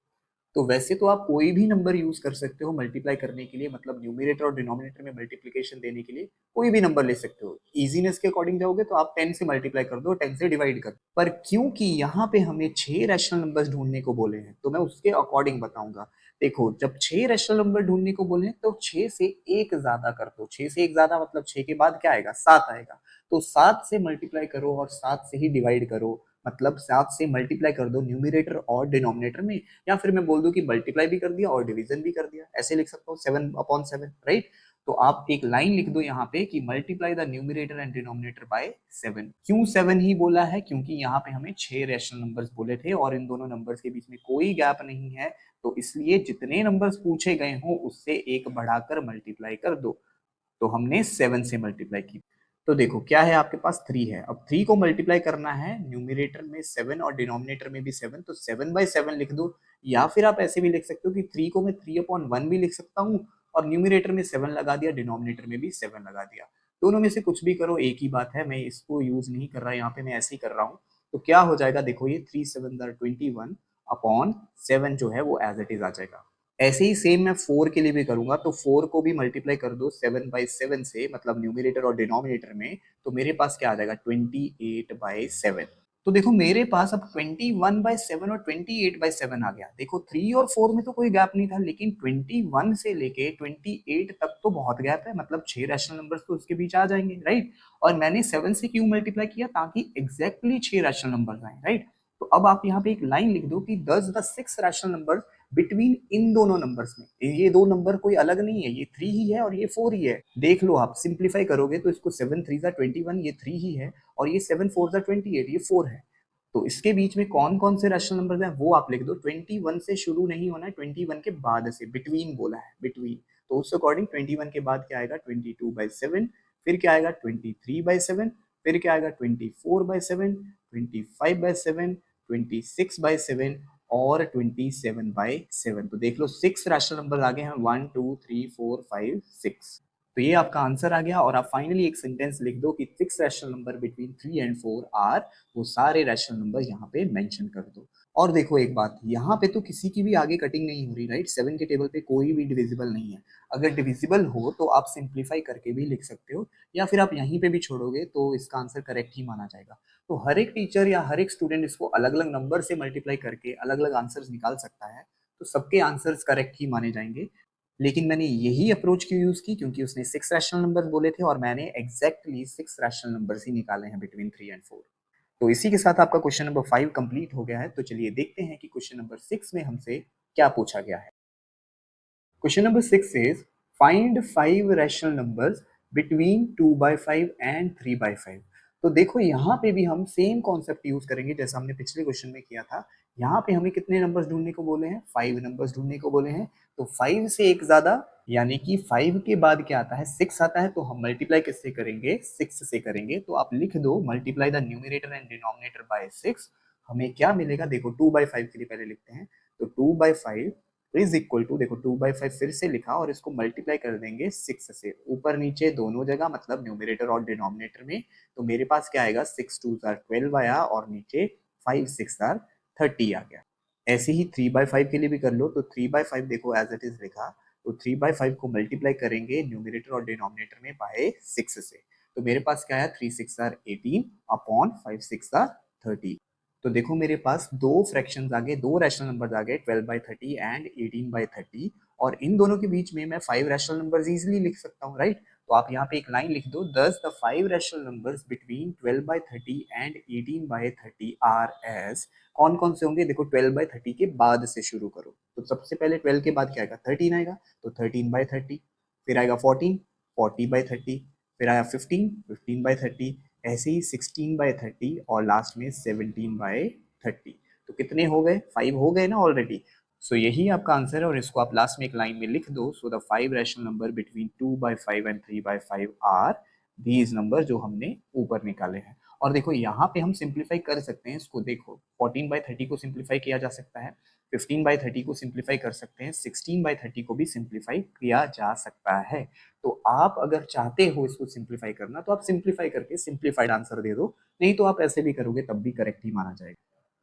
S2: तो वैसे तो आप कोई भी नंबर यूज कर सकते हो मल्टीप्लाई करने के लिए, मतलब न्यूमरेटर और डिनोमिनेटर में मल्टीप्लिकेशन देने के लिए कोई भी नंबर ले सकते हो। इजीनेस के अकॉर्डिंग जाओगे तो आप 10 से मल्टीप्लाई कर दो, 10 से डिवाइड कर दो। पर क्योंकि यहाँ पे हमें 6 रैशनल नंबर्स ढूंढने को बोले हैं तो मैं उसके अकॉर्डिंग बताऊंगा। देखो जब 6 रैशनल नंबर ढूंढने को बोले तो 6 से एक ज्यादा कर दो। 6 से एक ज्यादा मतलब 6 के बाद क्या आएगा, 7 आएगा। तो 7 से मल्टीप्लाई करो और 7 से ही डिवाइड करो, मतलब 7 से मल्टीप्लाई कर दो न्यूमरेटर और डिनोमिनेटर में, या फिर मैं बोल दूं कि मल्टीप्लाई भी कर दिया और डिवीजन भी कर दिया, ऐसे लिख सकता हूँ 7/7, राइट। तो आप एक लाइन लिख दो यहाँ पे कि multiply the numerator and denominator by 7। क्यों 7 ही बोला है, क्योंकि यहाँ पे हमें 6 रैशनल नंबर्स बोले थे और इन दोनों नंबर्स के बीच में कोई गैप नहीं है, तो इसलिए जितने नंबर्स पूछे गए हों उससे एक बढ़ाकर मल्टीप्लाई कर दो। तो हमने 7 से मल्टीप्लाई की। तो देखो क्या है, आपके पास 3 है, अब 3 को मल्टीप्लाई करना है, न्यूमरेटर में 7 और डिनोमिनेटर में भी 7, तो 7/7 लिख दो। या फिर आप ऐसे भी लिख सकते हो कि 3 को मैं 3/1 भी लिख सकता हूँ और न्यूमरेटर में 7 लगा दिया, डिनोमिनेटर में भी 7 लगा दिया। दोनों में से कुछ भी करो एक ही बात है, मैं इसको यूज नहीं कर रहा, यहाँ पे मैं ऐसे ही कर रहा हूँ। तो क्या हो जाएगा देखो, ये 3/7 = 21 अपॉन 7 जो है वो एज इट इज आ जाएगा। ऐसे ही सेम मैं 4 के लिए भी करूंगा, तो 4 को भी मल्टीप्लाई कर दो 7/7 से, मतलब न्यूमरेटर और डिनोमिनेटर में, तो मेरे पास क्या आ जाएगा 28/7। तो देखो मेरे पास अब 21/7 और 28/7 आ गया। देखो 3 और 4 में तो कोई गैप नहीं था, लेकिन 21 से लेके 28 तक तो बहुत गैप है, मतलब 6 रैशनल नंबर्स तो उसके बीच आ जाएंगे, राइट। और मैंने 7 से क्यों मल्टीप्लाई किया, ताकि एग्जैक्टली 6 रैशनल नंबर्स आए, राइट। तो अब आप यहाँ पे एक लाइन लिख दो कि दस द 6 रैशनल नंबर्स बिटवीन इन दोनों नंबर्स में। ये दो नंबर कोई अलग नहीं है, ये 3 ही है और ये 4 ही है। देख लो आप सिंप्लीफाई करोगे तो इसको 7 3 21, ये 3 ही है, और ये 7 4 28, ये 4 है।
S1: तो इसके बीच में कौन कौन से रैशनल नंबर हैं वो आप लिख दो। 21 से शुरू नहीं होना है, 21 के बाद से, बिटवीन बोला है, बिटवीन। तो उस अकॉर्डिंग 21 के बाद क्या आएगा 22/7, फिर क्या आएगा 23/7, फिर क्या आएगा 24/7, 25/7, 26/7 और 27/7। तो देख लो 6 रैशनल नंबर आ गए हैं, 1 2 3 4 5 6। तो ये आपका आंसर आ गया। और आप फाइनली एक सेंटेंस लिख दो कि 6 rational number between 3 and 4 are, वो सारे रैशनल नंबर यहाँ पे मेंशन कर दो। और देखो एक बात, यहाँ पे तो किसी की भी आगे कटिंग नहीं हो रही, राइट। 7 के टेबल पे कोई भी डिविजिबल नहीं है। अगर डिविजिबल हो तो आप सिंप्लीफाई करके भी लिख सकते हो, या फिर आप यहीं पे भी छोड़ोगे तो इसका आंसर करेक्ट ही माना जाएगा। तो हर एक टीचर या हर एक स्टूडेंट इसको अलग अलग नंबर से मल्टीप्लाई करके अलग अलग आंसर्स निकाल सकता है, तो सबके आंसर्स करेक्ट ही माने जाएंगे। लेकिन मैंने यही अप्रोच क्यों यूज की, क्योंकि उसने 6 रैशनल नंबर बोले थे और मैंने एग्जैक्टली 6 रैशनल नंबर्स ही निकाले हैं बिटवीन 3 एंड 4। तो इसी के साथ आपका क्वेश्चन नंबर 5 कंप्लीट हो गया है। तो चलिए देखते हैं कि क्वेश्चन नंबर 6 में हमसे क्या पूछा गया है। Question number 6 is find 5 rational numbers between 2/5 and 3/5। तो देखो यहाँ पे भी हम सेम कॉन्सेप्ट यूज करेंगे जैसा हमने पिछले क्वेश्चन में किया था। यहाँ पे हमें कितने नंबर्स ढूंढने को बोले हैं, 5 नंबर्स ढूंढने को बोले हैं। तो 5 से एक ज्यादा, यानी कि 5 के बाद क्या आता है, 6 आता है। तो हम मल्टीप्लाई किससे करेंगे, 6 से करेंगे। तो आप लिख दो multiply the numerator and denominator by 6। हमें क्या मिलेगा, देखो 2/5 के लिए पहले लिखते हैं। तो 2/5 इज इक्वल टू, देखो 2/5 फिर से लिखा और इसको मल्टीप्लाई कर देंगे 6 से, ऊपर नीचे दोनों जगह, मतलब न्यूमरेटर और डिनोमिनेटर में। तो मेरे पास क्या आएगा, 6 2s are 12 आया और नीचे 5 6 are 30 आ गया। ऐसे ही 3/5 के लिए भी कर लो। तो 3/5 देखो एज इट इज लिखा। तो 3/5 को मल्टीप्लाई करेंगे न्यूमरेटर और डिनोमिनेटर में बाय 6 से। तो मेरे पास क्या आया, 3 6 are 18 अपॉन 5 6 are 30। तो देखो मेरे पास दो फ्रैक्शंस आ गए, दो रैशनल नंबर्स आ गए, 12/30 एंड 18/30। और इन दोनों के बीच में मैं 5 रैशनल नंबर्स इजीली लिख सकता हूँ, राइट। तो आप यहाँ पे एक लाइन लिख दो, thus the 5 rational numbers between 12/30 and 18/30 are as. कौन कौन से होंगे, देखो 12/30 के बाद से शुरू करो। तो सबसे पहले 12 के बाद क्या आएगा, 13 आएगा। तो 13/30, फिर आएगा 14, 40/30, फिर आया 15, 15/30, ऐसे ही 16/30 और लास्ट में 17/30। तो कितने हो गए, 5 हो गए ना ऑलरेडी। सो यही आपका आंसर है और इसको आप लास्ट में एक लाइन में लिख दो। So the 5 rational number between 2/5 and 3/5 are these number, जो हमने ऊपर निकाले हैं। और देखो यहाँ पे हम सिंप्लीफाई कर सकते हैं इसको। देखो 14/30 को सिंप्लीफाई किया जा सकता है, 15/30 को सिंप्लीफाई कर सकते हैं, 16/30 को भी सिंप्लीफाई किया जा सकता है। तो आप अगर चाहते हो इसको सिंप्लीफाई करना तो आप सिंप्लीफाई करके सिंप्लीफाइड आंसर दे दो, नहीं तो आप ऐसे भी करोगे तब भी करेक्ट ही माना जाएगा।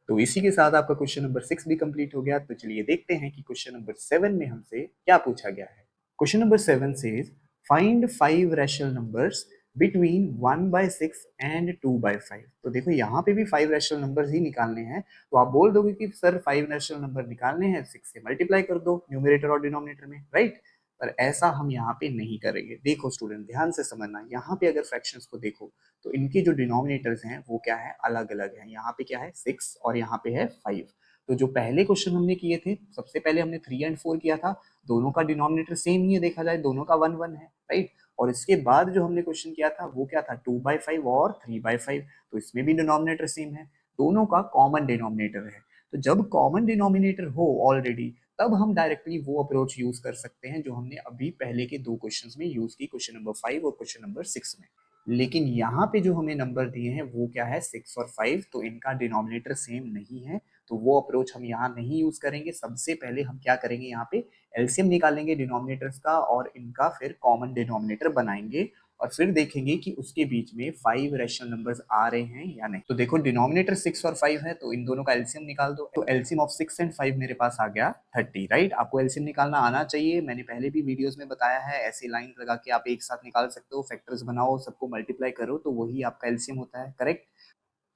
S1: तो इसी के साथ आपका क्वेश्चन नंबर 6 भी कंप्लीट हो गया। तो चलिए देखते हैं कि क्वेश्चन नंबर 7 में हमसे क्या पूछा गया है। Question number 7 says find 5 rational numbers between 1/6 and 2/5। तो देखो यहाँ पे भी 5 रैशनल नंबर्स ही निकालने हैं। तो आप बोल दोगे कि सर 5 रैशनल नंबर निकालने हैं, 6 से मल्टीप्लाई कर दो न्यूमरेटर और डिनोमिनेटर में, राइट। पर ऐसा हम यहाँ पे नहीं करेंगे। देखो स्टूडेंट ध्यान से समझना, यहाँ पे अगर फ्रैक्शंस को देखो तो इनके जो डिनोमिनेटर्स हैं वो क्या है, अलग अलग है। यहाँ पे क्या है 6 और यहाँ पे है 5। तो जो पहले क्वेश्चन हमने किए थे, सबसे पहले हमने 3 एंड 4 किया था, दोनों का डिनोमिनेटर सेम ही है, देखा जाए दोनों का 1 1 है, राइट। और इसके बाद जो हमने क्वेश्चन किया था वो क्या था, 2/5 और 3/5। तो इसमें भी डिनोमिनेटर सेम है, दोनों का कॉमन डिनोमिनेटर है। तो जब कॉमन डिनोमिनेटर हो ऑलरेडी, तब हम डायरेक्टली वो अप्रोच यूज कर सकते हैं जो हमने अभी पहले के दो क्वेश्चंस में यूज की, क्वेश्चन नंबर 5 और क्वेश्चन नंबर 6 में। लेकिन यहाँ पे जो हमें नंबर दिए हैं वो क्या है, 6 और 5, तो इनका डिनोमिनेटर सेम नहीं है। तो वो अप्रोच हम यहाँ नहीं यूज करेंगे। सबसे पहले हम क्या करेंगे, यहाँ पे एलसीएम निकालेंगे डिनोमिनेटर्स का और इनका फिर कॉमन डिनोमिनेटर बनाएंगे और फिर देखेंगे कि उसके बीच में 5 रैशनल नंबर्स आ रहे हैं या नहीं। तो देखो डिनोमिनेटर 6 और 5 है, तो इन दोनों का एलसीएम निकाल दो। तो एलसीएम ऑफ 6 एंड 5 मेरे पास आ गया 30, राइट। आपको एलसीएम निकालना आना चाहिए, मैंने पहले भी वीडियोस में बताया है। ऐसी लाइन लगा के आप एक साथ निकाल सकते हो, फैक्टर्स बनाओ, सबको मल्टीप्लाई करो, तो वही आपका एलसीएम होता है, करेक्ट।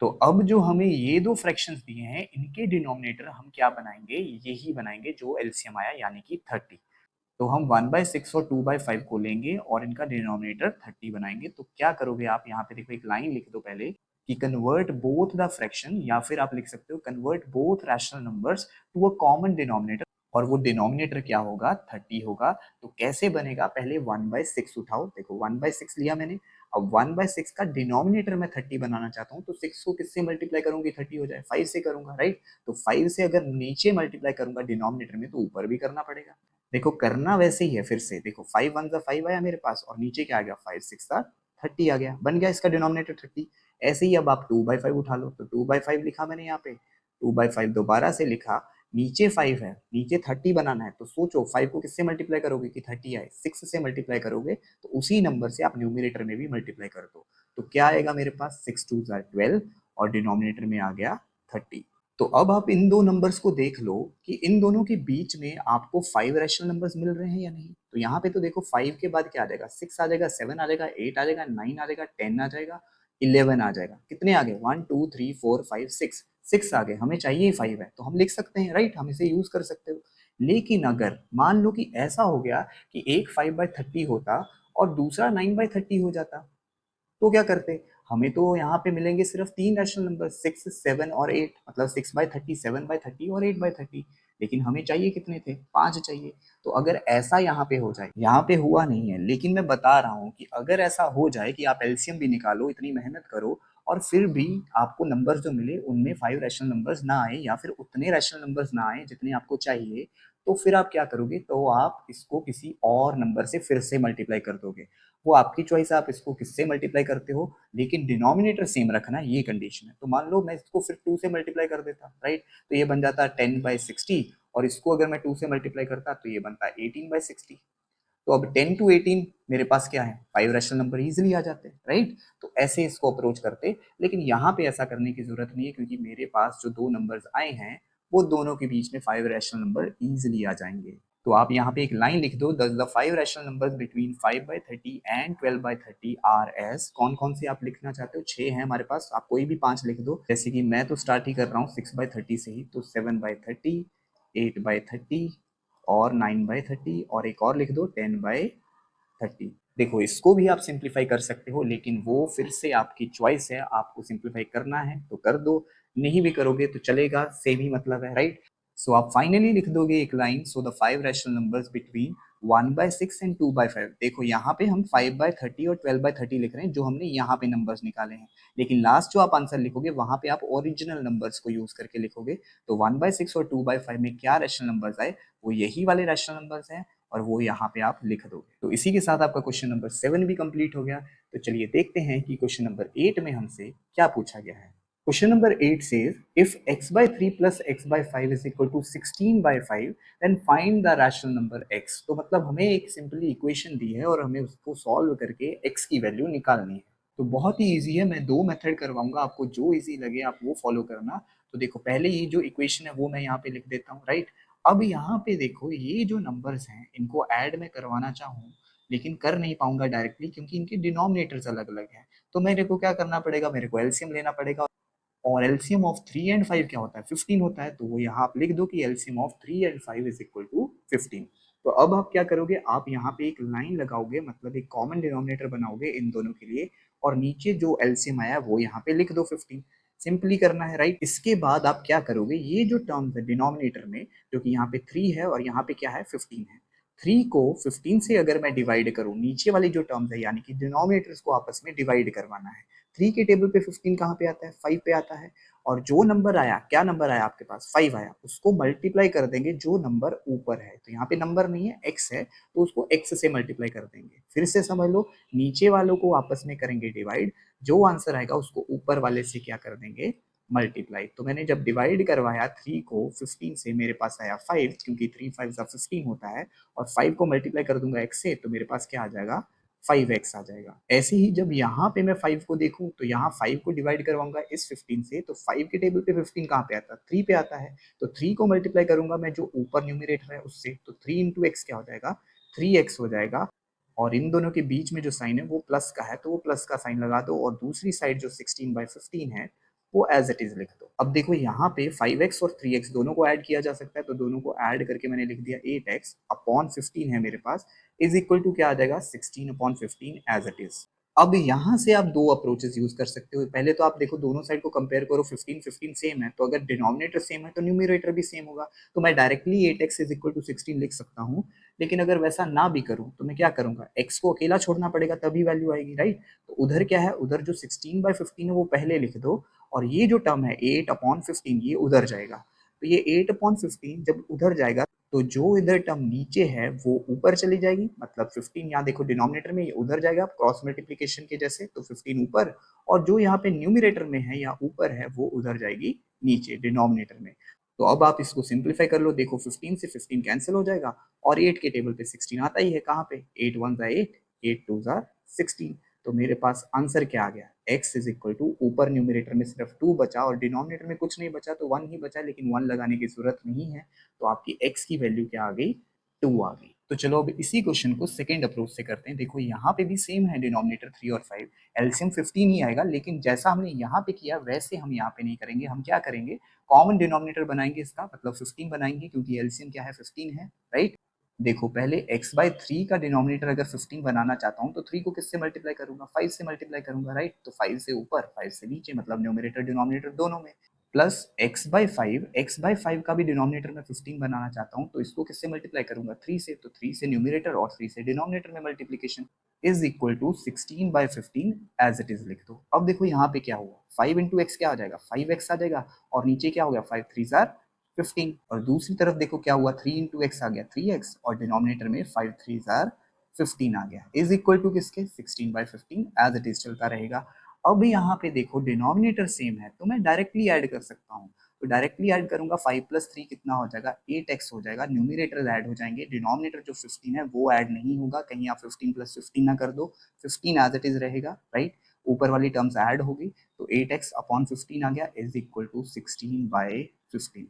S1: तो अब जो हमें ये दो फ्रैक्शंस दिए हैं, इनके डिनोमिनेटर हम क्या बनाएंगे, यही बनाएंगे जो एलसीएम आया, यानी कि 30। तो हम 1/6 और 2/5 को लेंगे और इनका डिनोमिनेटर 30 बनाएंगे। तो क्या करोगे आप, यहाँ पे देखो एक लाइन लिख दो पहले कि कन्वर्ट बोथ द फ्रैक्शन, या फिर आप लिख सकते हो convert both rational numbers to a common denominator. और वो डिनोमिनेटर क्या होगा, 30 होगा। तो कैसे बनेगा, पहले 1/6 उठाओ, देखो 1/6 लिया मैंने,
S2: अब 1/6 का डिनोमिनेटर मैं 30 बनाना चाहता हूँ, तो 6 को किससे मल्टीप्लाई करूंगी 30 हो जाए, 5 से करूंगा, राइट। तो 5 से अगर नीचे मल्टीप्लाई करूंगा डिनोमिनेटर में, तो ऊपर भी करना पड़ेगा। देखो करना वैसे ही है, फिर से देखो 5 1 5 आया मेरे पास, और नीचे क्या आ गया 5 6 30 आ गया, बन गया इसका डिनोमिनेटर 30। ऐसे ही अब आप 2/5 उठा लो, तो 2/5 लिखा मैंने यहाँ पे, 2/5 दोबारा से लिखा, नीचे 5 है, नीचे 30 बनाना है, तो सोचो 5 को किससे मल्टीप्लाई करोगे कि 30 आए, 6 से मल्टीप्लाई करोगे, तो उसी नंबर से आप न्यूमिनेटर में भी मल्टीप्लाई कर दो। तो क्या आएगा मेरे पास, 6 2 12 और डिनोमिनेटर में आ गया 30। तो अब आप इन दो नंबर्स को देख लो कि इन दोनों के बीच में आपको 5 रैशनल नंबर्स मिल रहे हैं या नहीं। तो यहाँ पे तो देखो 5 के बाद क्या आ जाएगा, 6 आ जाएगा, 7 आ जाएगा, 8 आ जाएगा, 9 आ जाएगा, 10 आ जाएगा, 11 आ जाएगा। कितने आ गए, 1 2 3 4 5 6 आ गए। हमें चाहिए 5 है, तो हम लिख सकते हैं, राइट, हम इसे यूज कर सकते हो। लेकिन अगर मान लो कि ऐसा हो गया कि एक 5/30 होता और दूसरा 9/30 हो जाता, तो क्या करते, हमें तो यहाँ पे मिलेंगे सिर्फ 3 रैशनल नंबर, 6 7 और 8, मतलब 6/30 7/30 और 8/30। लेकिन हमें चाहिए कितने थे, 5 चाहिए। तो अगर ऐसा यहाँ पे हो जाए, यहाँ पे हुआ नहीं है, लेकिन मैं बता रहा हूँ कि अगर ऐसा हो जाए कि आप एलसीएम भी निकालो, इतनी मेहनत करो, और फिर भी आपको नंबर्स जो मिले उनमें 5 रैशनल नंबर्स ना आए, या फिर उतने रैशनल नंबर्स ना आए जितने आपको चाहिए, तो फिर आप क्या करोगे, तो आप इसको किसी और नंबर से फिर से मल्टीप्लाई कर दोगे। वो आपकी चॉइस है, आप इसको किससे मल्टीप्लाई करते हो, लेकिन डिनोमिनेटर सेम रखना, ये कंडीशन है। तो मान लो मैं इसको फिर 2 से मल्टीप्लाई कर देता, राइट, तो ये बन जाता 10/60, और इसको अगर मैं 2 से मल्टीप्लाई करता तो ये बनता 18/60। तो अब 10 to 18 मेरे पास क्या है, 5 रैशनल नंबर इजीली आ जाते हैं, राइट। तो ऐसे इसको अप्रोच करते, लेकिन यहाँ पे ऐसा करने की जरूरत नहीं है, क्योंकि मेरे पास जो दो नंबर्स आए हैं वो दोनों के बीच में 5 रैशनल नंबर इजीली आ जाएंगे। तो आप यहाँ पे एक लाइन लिख दो, the 5 rational numbers between 5/30 and 12/30 R S. कौन कौन से आप लिखना चाहते हो, 6 है हमारे पास, आप कोई भी 5 लिख दो। जैसे कि मैं तो स्टार्ट ही कर रहा हूँ 6/30 से ही, तो 7/30, 8/30 और 9/30, और एक और लिख दो 10/30। देखो इसको भी आप सिंप्लीफाई कर सकते हो, लेकिन वो फिर से आपकी चॉइस है, आपको सिंप्लीफाई करना है तो कर दो, नहीं भी करोगे तो चलेगा, सेम ही मतलब है, राइट। सो आप फाइनली लिख दोगे एक line, so the 5 rational numbers between 1/6 and 2/5। देखो यहाँ पे हम 5/30 और 12/30 लिख रहे हैं, जो हमने यहाँ पे नंबर्स निकाले हैं, लेकिन लास्ट जो आप आंसर लिखोगे वहां पे आप ओरिजिनल नंबर्स को यूज करके लिखोगे। तो 1/6 और 2/5 में क्या रैशनल नंबर्स आए, वो यही वाले रैशनल नंबर्स हैं, और वो यहाँ पे आप लिख दोगे। तो इसी के साथ आपका क्वेश्चन नंबर 7 भी कंप्लीट हो गया। तो चलिए देखते हैं कि क्वेश्चन नंबर 8 में हमसे क्या पूछा गया है। Question number 8 says, if x/3 plus x/5 is equal to 16/5, then find the rational number x। तो मतलब हमें एक सिंपली इक्वेशन दी है और हमें उसको सॉल्व करके x की वैल्यू निकालनी है। तो बहुत ही इजी है, मैं दो मेथड करवाऊंगा, आपको जो इजी लगे आप वो फॉलो करना। तो देखो पहले ये जो इक्वेशन है वो मैं यहाँ पे लिख देता हूँ, राइट। अब यहाँ पे देखो ये जो नंबर्स हैं इनको ऐड मैं करवाना चाहूँ, लेकिन कर नहीं पाऊंगा डायरेक्टली, क्योंकि इनके डिनोमिनेटर्स अलग अलग हैं। तो मेरे को क्या करना पड़ेगा, मेरे को एलसीएम लेना पड़ेगा, और एलसीएम ऑफ 3 एंड 5 क्या होता है, 15 होता है। तो वो यहाँ आप लिख दो कि LCM of 3 and 5 is equal to 15। तो अब आप क्या करोगे, आप यहाँ पे एक लाइन लगाओगे, मतलब एक कॉमन डिनोमिनेटर बनाओगे इन दोनों के लिए, और नीचे जो एलसीएम आया वो यहाँ पे लिख दो 15। सिंपली करना है, राइट। इसके बाद आप क्या करोगे, ये जो टर्म्स है डिनोमिनेटर में, जो कि यहाँ पे 3 है और यहाँ पे क्या है 15 है, 3 को 15 से अगर मैं डिवाइड करूं, नीचे वाली जो टर्म्स है यानी कि डिनोमिनेटर्स को आपस में डिवाइड करवाना है। 3 के टेबल पे 15 कहाँ पे आता है, 5 पे आता है, और जो नंबर आया, क्या नंबर आया आपके पास 5 आया, उसको मल्टीप्लाई कर देंगे जो नंबर ऊपर है। तो यहाँ पे नंबर नहीं है x है, तो उसको x से मल्टीप्लाई कर देंगे। फिर से समझ लो, नीचे वालों को आपस में करेंगे डिवाइड, जो आंसर आएगा उसको ऊपर वाले से क्या कर देंगे, मल्टीप्लाई। तो मैंने जब डिवाइड करवाया 3 को 15 से, मेरे पास आया 5, क्योंकि 3 5 15 होता है, और 5 को मल्टीप्लाई कर दूंगा x से, तो मेरे पास क्या आ जाएगा, 5x आ जाएगा। ऐसे ही जब यहाँ पे मैं 5 को देखूं, तो यहाँ 5 को डिवाइड करवाऊंगा इस 15 से, तो 5 के टेबल पे 15 कहाँ पे आता है, 3 पे आता है। तो 3 को मल्टीप्लाई करूंगा मैं जो ऊपर न्यूमरेटर है उससे, तो 3 इंटू एक्स क्या हो जाएगा, 3x हो जाएगा। और इन दोनों के बीच में जो साइन है वो प्लस का है, तो वो प्लस का साइन लगा दो, और दूसरी साइड जो 16/15 है वो एज इट इज लिख दो। अब देखो यहाँ पे 5x और 3x दोनों को ऐड किया जा सकता है, तो दोनों को ऐड करके मैंने लिख दिया 8x अपॉन 15 है मेरे पास, इज इक्वल टू क्या आ जाएगा, 16/15 एज इट इज। अब यहाँ से आप दो अप्रोचेस यूज कर सकते हो। पहले तो आप देखो दोनों साइड को कंपेयर करो, 15 15 सेम है, तो अगर डिनोमिनेटर सेम है तो न्यूमरेटर भी सेम होगा, तो मैं directly 8x is equal to 16 लिख सकता हूँ। लेकिन अगर वैसा ना भी करूं तो मैं क्या करूंगा, x को अकेला छोड़ना पड़ेगा तभी वैल्यू आएगी, राइट। तो उधर क्या है, उधर जो 16/15 है वो पहले लिख दो, और ये जो टर्म है 8/15 ये उधर जाएगा। तो ये 8/15 जब उधर जाएगा तो जो इधर टर्म नीचे है वो ऊपर चली जाएगी, मतलब 15 यहाँ देखो डिनोमिनेटर में, ये उधर जाएगा क्रॉस मल्टीप्लीकेशन के जैसे, तो 15 ऊपर, और जो यहाँ पे न्यूमिनेटर में है या ऊपर है वो उधर जाएगी नीचे डिनोमिनेटर में। तो अब आप इसको सिंप्लीफाई कर लो, देखो 15 से 15 कैंसिल हो जाएगा, और 8 के टेबल पे 16 आता ही है, कहाँ पे 8 1 8, 8 2 16। तो मेरे पास आंसर क्या आ गया, x इज इक्वल टू, ऊपर न्यूमिनेटर में सिर्फ 2 बचा और डिनोमिनेटर में कुछ नहीं बचा तो 1 ही बचा, लेकिन 1 लगाने की जरूरत नहीं है, तो आपकी x की वैल्यू क्या आ गई, 2 आ गई। तो चलो अब इसी क्वेश्चन को सेकंड अप्रोच से करते हैं। देखो यहाँ पे भी सेम है, डिनोमिनेटर 3 और 5, एलसीएम 15 ही आएगा, लेकिन जैसा हमने यहाँ पे किया वैसे हम यहाँ पे नहीं करेंगे। हम क्या करेंगे, कॉमन डिनोमिनेटर बनाएंगे इसका, मतलब 15 बनाएंगे, क्योंकि एलसीएम क्या है 15 है, राइट। देखो पहले x/3 का डिनोमिनेटर अगर 15 बनाना चाहता हूँ तो 3 को किससे मल्टीप्लाई करूंगा, 5 से मल्टीप्लाई करूंगा, राइट। तो 5 से ऊपर 5 से नीचे, मतलब न्यूमिनेटर डिनोमिनेटर दोनों में, प्लस x/5 का भी डिनोमिनेटर में 15 बनाना चाहता हूँ तो इसको किससे मल्टीप्लाई करूंगा, 3 से, तो 3 से न्यूमिनेटर और 3 से डिनोमिनेटर में multiplication, is equal to 16/15 as it is लिख दो। अब देखो यहाँ पे क्या हुआ, 5 इंटू एक्स क्या आ जाएगा, 5x आ जाएगा, और नीचे क्या हो गया, 5 3 15, और दूसरी तरफ देखो क्या हुआ, 3 इंटू एक्स आ गया 3x, और डिनोमिनेटर में 5 3 15 आ गया, इज इक्वल टू किसके, 16/15 एज इट इज चलता रहेगा। अब यहाँ पे देखो डिनोमिनेटर सेम है तो मैं डायरेक्टली ऐड कर सकता हूँ, तो डायरेक्टली ऐड करूंगा, 5 + 3 कितना हो जाएगा, 8x हो जाएगा, न्यूमिनेटर ऐड हो जाएंगे, डिनोमिनेटर जो 15 है वो ऐड नहीं होगा, कहीं आप 15 + 15 ना कर दो, 15 एज इट इज रहेगा, राइट। ऊपर वाली टर्म्स ऐड होगी, तो 8x/15 आ गया, इज इक्वल टू 16/15।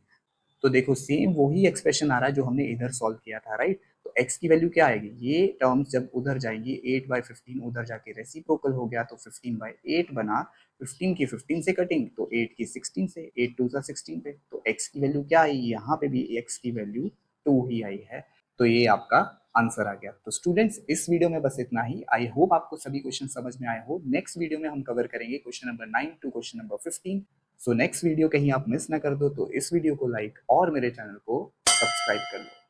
S2: तो देखो सेम वही एक्सप्रेशन आ रहा है जो हमने इधर सॉल्व किया था, राइट। तो x की वैल्यू क्या आएगी, ये टर्म्स जब उधर जाएंगी 8/15 उधर जाके रेसिप्रोकल हो गया तो 15/8 बना, 15 की 15 से कटिंग तो 8 की 16 से, 8 2 16 पे, तो x की वैल्यू क्या आई, यहाँ पे भी x की वैल्यू 2 ही आई है। तो ये आपका आंसर आ गया। तो स्टूडेंट्स इस वीडियो में बस इतना ही। आई होप आपको सभी क्वेश्चन समझ में आए हो। नेक्स्ट वीडियो में हम कवर करेंगे question number 9 to question number 15। So next video कहीं आप मिस ना कर दो, तो इस वीडियो को लाइक और मेरे चैनल को सब्सक्राइब कर लो।